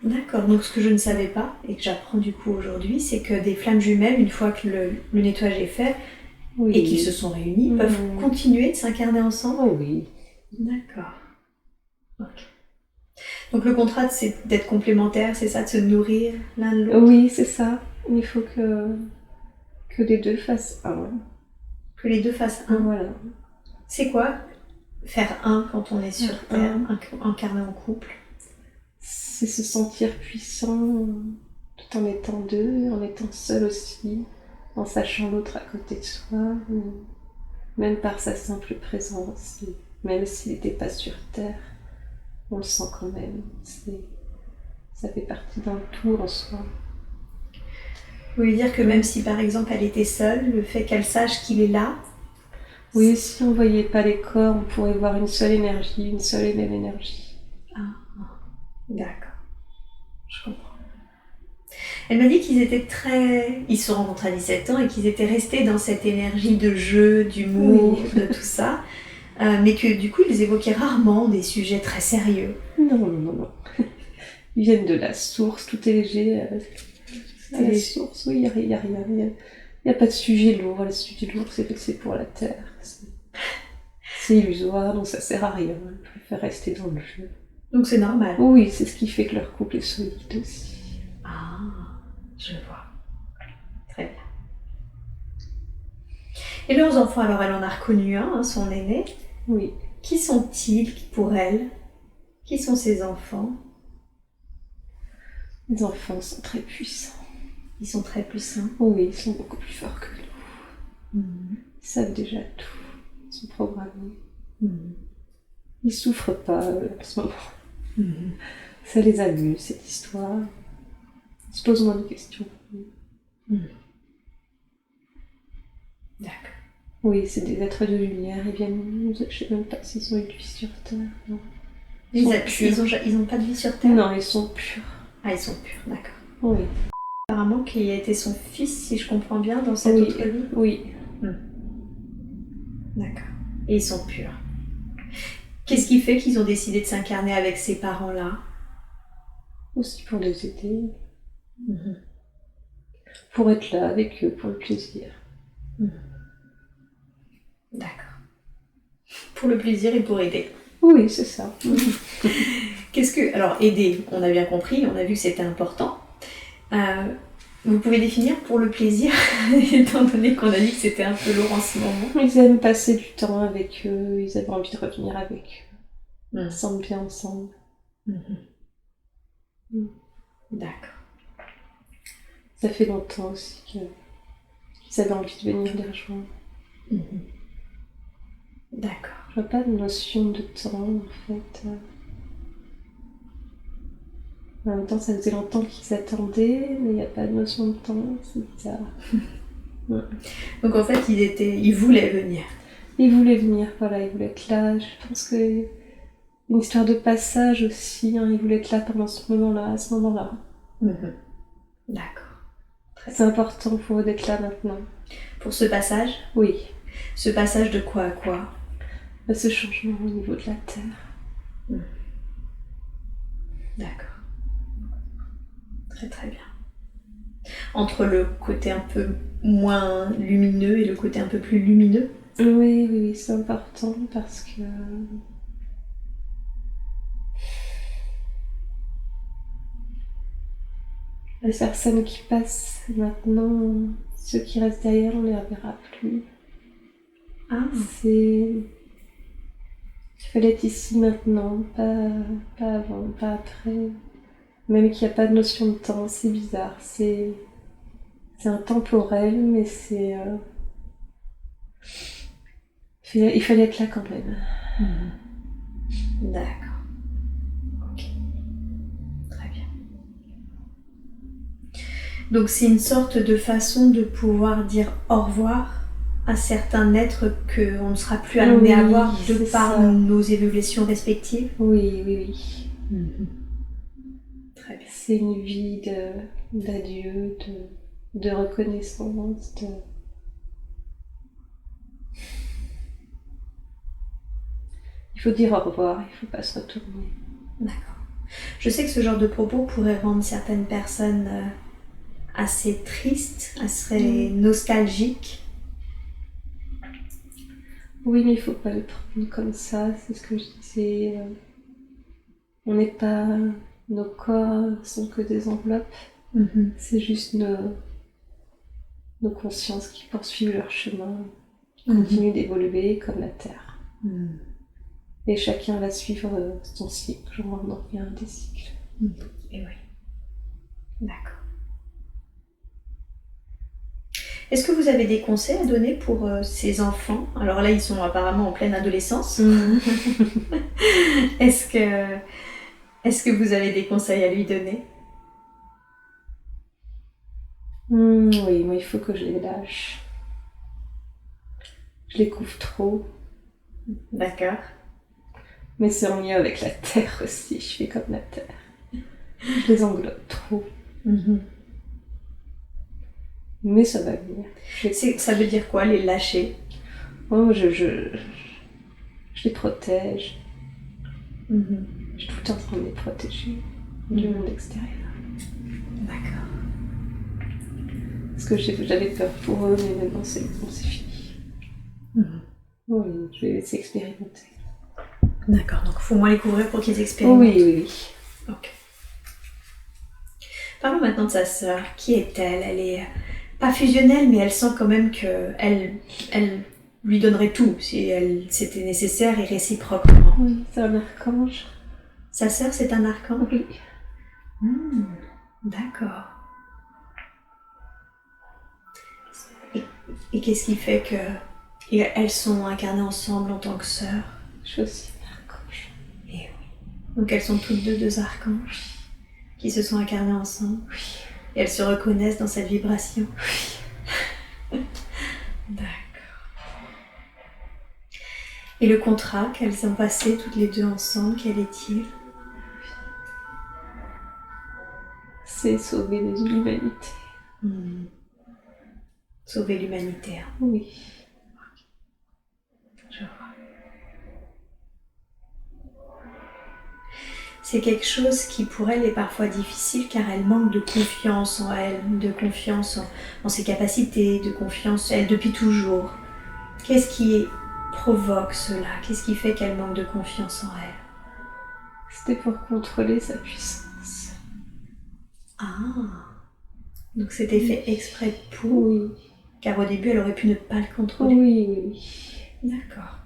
D'accord, donc ce que je ne savais pas, et que j'apprends du coup aujourd'hui, c'est que des flammes jumelles, une fois que le nettoyage est fait, Oui. Et qu'ils se sont réunis, peuvent continuer de s'incarner ensemble. Oh oui. D'accord. Ok. Donc le contrat, c'est d'être complémentaire, c'est ça, de se nourrir l'un de l'autre. Oui, c'est ça. Il faut que les deux fassent un. Que les deux fassent un. Voilà. C'est quoi faire un quand on est sur Terre, incarné en couple? C'est se sentir puissant tout en étant deux, en étant seul aussi, en sachant l'autre à côté de soi, même par sa simple présence, même s'il n'était pas sur Terre, on le sent quand même. Ça fait partie d'un tout en soi. Vous voulez dire que même si par exemple elle était seule, le fait qu'elle sache qu'il est là. Oui, si on ne voyait pas les corps, on pourrait voir une seule énergie, une seule et même énergie. D'accord. Je comprends. Elle m'a dit qu'ils étaient ils se sont rencontrés à 17 ans et qu'ils étaient restés dans cette énergie de jeu, d'humour, de tout ça. Mais que du coup, ils évoquaient rarement des sujets très sérieux. Non. Ils viennent de la source, tout est léger. À la source, oui, il n'y a rien. Il n'y a pas de sujet lourd. Le sujet lourd, c'est pour la Terre. C'est illusoire, donc ça sert à rien. Ils préfèrent rester dans le jeu. Donc c'est normal. Oui, c'est ce qui fait que leur couple est solide aussi. Ah, je vois. Très bien. Et leurs enfants, alors elle en a reconnu un, son aîné. Oui. Qui sont-ils pour elle? Qui sont ses enfants? Les enfants sont très puissants. Ils sont très puissants? Oui, ils sont beaucoup plus forts que nous. Mmh. Ils savent déjà tout. Ils sont programmés. Ils souffrent pas en ce moment. Ça les amuse, cette histoire. Ils se posent moins de questions. D'accord. Oui, c'est des êtres de lumière. Ils viennent. Je ne sais même pas s'ils ont une vie sur Terre. Non. Ils n'ont pas de vie sur Terre? Non, ils sont purs. Ah, ils sont purs, d'accord. Oui. Apparemment, qui a été son fils, si je comprends bien, dans cette autre vie. Oui. D'accord. Et ils sont purs. Qu'est-ce qui fait qu'ils ont décidé de s'incarner avec ces parents-là? Aussi pour les aider. Pour être là avec eux, pour le plaisir. D'accord. Pour le plaisir et pour aider. Oui, c'est ça. Alors, aider, on a bien compris, on a vu que c'était important. Vous pouvez définir pour le plaisir, étant donné qu'on a dit que c'était un peu lourd en ce moment. Ils aiment passer du temps avec eux, ils avaient envie de revenir avec eux. Ils se sentent bien ensemble. D'accord. Ça fait longtemps aussi qu'ils avaient envie de venir les rejoindre. D'accord. Je vois pas de notion de temps, en fait. En même temps, ça faisait longtemps qu'ils attendaient, mais il n'y a pas de notion de temps, c'est bizarre. Donc en fait, ils voulaient venir. Ils voulaient venir, voilà, ils voulaient être là. Je pense que une histoire de passage aussi, ils voulaient être là pendant ce moment-là, à ce moment-là. D'accord. C'est important pour eux d'être là maintenant. Pour ce passage? Oui. Ce passage de quoi à quoi? Ce changement au niveau de la Terre. D'accord. Très très bien. Entre le côté un peu moins lumineux et le côté un peu plus lumineux? Oui, c'est important parce que les personnes qui passent maintenant, ceux qui restent derrière, on ne les reverra plus. Il fallait être ici maintenant, pas avant, pas après. Même qu'il n'y a pas de notion de temps, c'est bizarre. C'est intemporel, mais c'est... Il fallait être là quand même. D'accord. Ok. Très bien. Donc c'est une sorte de façon de pouvoir dire au revoir à certains êtres qu'on ne sera plus amené à voir de par ça. nos évolutions respectives. Oui, oui, oui. Très bien. C'est une vie d'adieu, de reconnaissance, Il faut dire au revoir, il ne faut pas se retourner. D'accord. Je sais que ce genre de propos pourrait rendre certaines personnes assez tristes, assez nostalgiques. Oui, mais il ne faut pas le prendre comme ça, c'est ce que je disais. On n'est pas... Nos corps sont que des enveloppes. C'est juste nos consciences qui poursuivent leur chemin, qui continuent d'évoluer comme la Terre. Et chacun va suivre son cycle, on en revient des cycles. Et oui. D'accord. Est-ce que vous avez des conseils à donner pour ces enfants? Alors là, ils sont apparemment en pleine adolescence. Est-ce que vous avez des conseils à lui donner? Oui, moi il faut que je les lâche. Je les couvre trop. D'accord. Mais c'est en lien avec la Terre aussi, je fais comme la Terre. Je les englobe trop. Mais ça va venir. Ça veut dire quoi, les lâcher? Oh, je les protège. Je suis tout le temps en train de les protéger du monde extérieur. D'accord. Parce que j'avais peur pour eux, mais maintenant c'est fini. Oui, je vais les laisser expérimenter. D'accord, donc il faut moins les couvrir pour qu'ils expérimentent. Oui. Ok. Parlons maintenant de sa sœur. Qui est-elle? Elle est pas fusionnelle, mais elle sent quand même qu'elle lui donnerait tout si c'était nécessaire et réciproquement. Oui, c'est un archange. Sa sœur, c'est un archange? Oui. D'accord. Et qu'est-ce qui fait qu'elles sont incarnées ensemble en tant que sœurs? Je suis aussi un archange. Et oui. Donc elles sont toutes deux archanges qui se sont incarnées ensemble. Oui. Et elles se reconnaissent dans cette vibration. Oui. D'accord. Et le contrat qu'elles ont passé toutes les deux ensemble, quel est-il? C'est sauver l'humanité. Sauver l'humanité. Oui. Je vois. C'est quelque chose qui pour elle est parfois difficile car elle manque de confiance en elle, de confiance en ses capacités, de confiance en elle depuis toujours. Qu'est-ce qui provoque cela? Qu'est-ce qui fait qu'elle manque de confiance en elle? C'était pour contrôler sa puissance. Ah, donc c'était fait exprès pour? Oui. Car au début elle aurait pu ne pas le contrôler. Oui. D'accord.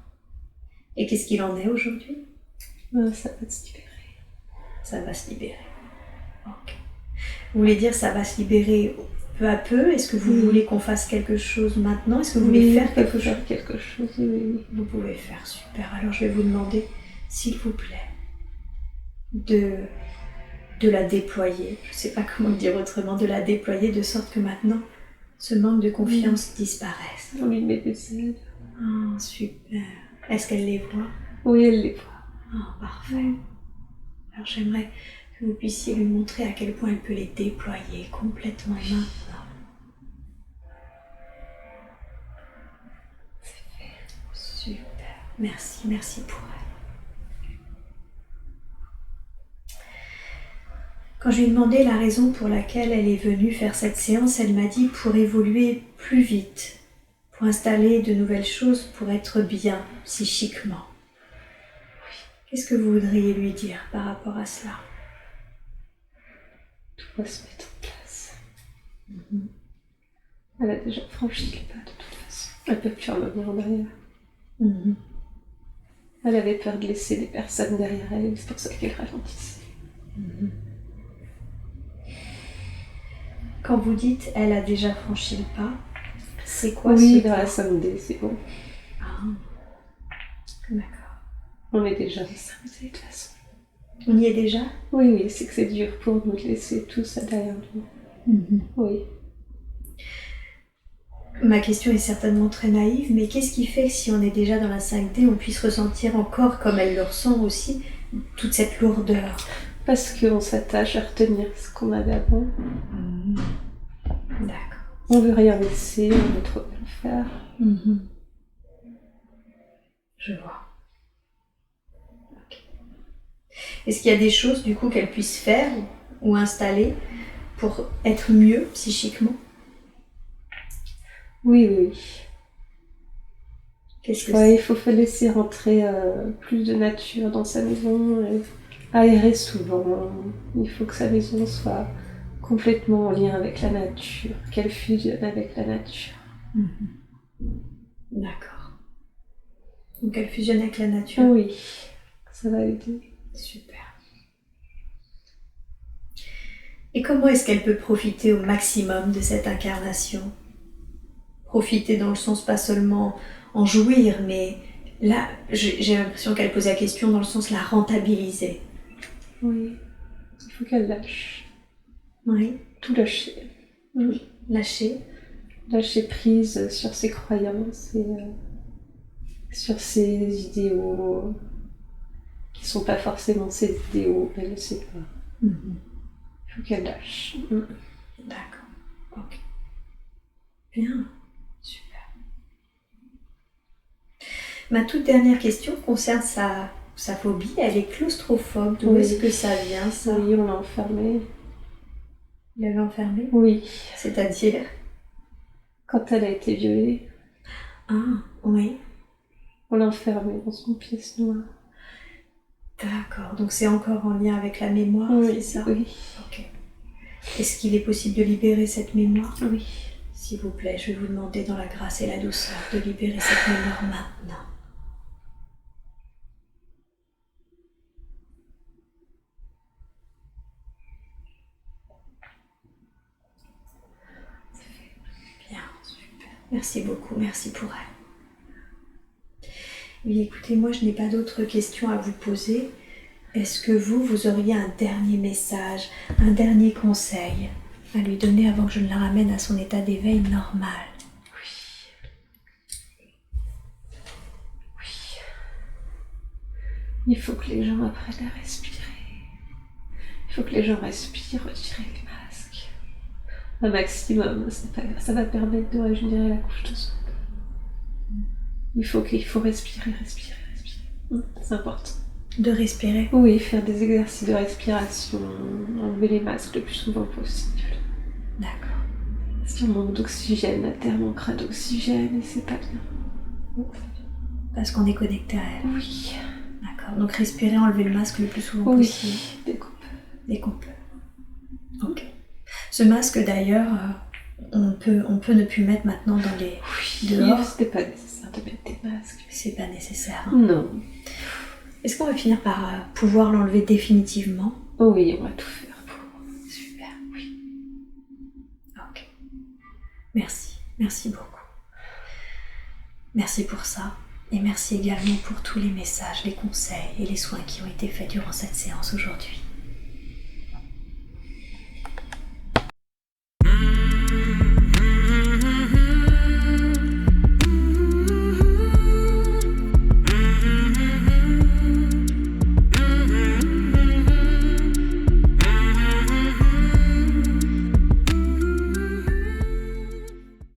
Et qu'est-ce qu'il en est aujourd'hui? Ça va se libérer. Ça va se libérer. Ok. Vous voulez dire ça va se libérer peu à peu? Est-ce que vous voulez qu'on fasse quelque chose maintenant? Est-ce que vous voulez faire quelque chose? Oui. Vous pouvez faire, super. Alors je vais vous demander, s'il vous plaît, de la déployer. Je ne sais pas comment le dire autrement, de la déployer de sorte que maintenant, ce manque de confiance disparaisse. On lui met des ailes. Oh, super. Est-ce qu'elle les voit? Oui, elle les voit. Oh, parfait. Alors j'aimerais que vous puissiez lui montrer à quel point elle peut les déployer complètement maintenant. C'est fait. Super. Merci pour elle. Quand je lui ai demandé la raison pour laquelle elle est venue faire cette séance, elle m'a dit pour évoluer plus vite, pour installer de nouvelles choses, pour être bien psychiquement. Qu'est-ce que vous voudriez lui dire par rapport à cela? Tout va se mettre en place. Elle a déjà franchi le pas de toute façon. Elle ne peut plus revenir en arrière. Elle avait peur de laisser des personnes derrière elle, c'est pour ça qu'elle ralentissait. Quand vous dites « elle a déjà franchi le pas », c'est quoi oui, ce dans pas? la samedi, c'est bon. Ah, d'accord. On est déjà en samedi de toute façon. On y est déjà? Oui, c'est que c'est dur pour nous de laisser tout ça derrière nous. Oui. ma question est certainement très naïve, mais qu'est-ce qui fait que si on est déjà dans la 5D, on puisse ressentir encore, comme elle le ressent aussi, toute cette lourdeur? Parce qu'on s'attache à retenir ce qu'on avait avant. D'accord. On veut rien laisser, on veut trop bien faire. Je vois. Okay. Est-ce qu'il y a des choses du coup qu'elle puisse faire ou installer pour être mieux psychiquement? Oui. Qu'est-ce que il faut laisser rentrer plus de nature dans sa maison, et aérer souvent. Il faut que sa maison soit complètement en lien avec la nature, qu'elle fusionne avec la nature. D'accord. Donc elle fusionne avec la nature? Oui, ça va aider. Super. Et comment est-ce qu'elle peut profiter au maximum de cette incarnation? Profiter dans le sens pas seulement en jouir, mais là, j'ai l'impression qu'elle pose la question dans le sens la rentabiliser. Oui, il faut qu'elle lâche. Oui. Tout lâcher. Lâcher. Lâcher prise sur ses croyances et sur ses idéaux qui sont pas forcément ses idéaux, elle ne sait pas. Il faut qu'elle lâche. D'accord. Ok. Bien. Super. Ma toute dernière question concerne sa phobie. Elle est claustrophobe. D'où est-ce que ça vient, ça? Oui, on l'a enfermée. Vous l'avez enfermée? Oui. C'est-à-dire? Quand elle a été violée. Ah, oui. On l'a enfermée dans une pièce noire. D'accord. Donc c'est encore en lien avec la mémoire, c'est ça? Oui. Ok. Est-ce qu'il est possible de libérer cette mémoire? Oui. S'il vous plaît, je vais vous demander dans la grâce et la douceur de libérer cette mémoire maintenant. Bien, super. Merci beaucoup, merci pour elle. Oui, écoutez, moi je n'ai pas d'autres questions à vous poser. Est-ce que vous auriez un dernier message, un dernier conseil à lui donner avant que je ne la ramène à son état d'éveil normal? Oui. Il faut que les gens apprennent à respirer. Il faut que les gens respirent, retirer les masques. Un maximum, ça va permettre de régénérer la couche de son. Il faut respirer. C'est important. De respirer? Oui, faire des exercices de respiration, enlever les masques le plus souvent possible. D'accord. Si on manque d'oxygène, la Terre manquera d'oxygène et c'est pas bien. Parce qu'on est connecté à elle? Oui. D'accord. Donc respirer, enlever le masque le plus souvent possible? Dès qu'on peut. Ok. Ce masque d'ailleurs, on peut ne plus mettre maintenant dans les dehors. C'était pas nécessaire de mettre des masques. C'est pas nécessaire. Non. Est-ce qu'on va finir par pouvoir l'enlever définitivement? Oui, on va tout faire pour. Super, oui. Ok. Merci beaucoup. Merci pour ça. Et merci également pour tous les messages, les conseils et les soins qui ont été faits durant cette séance aujourd'hui.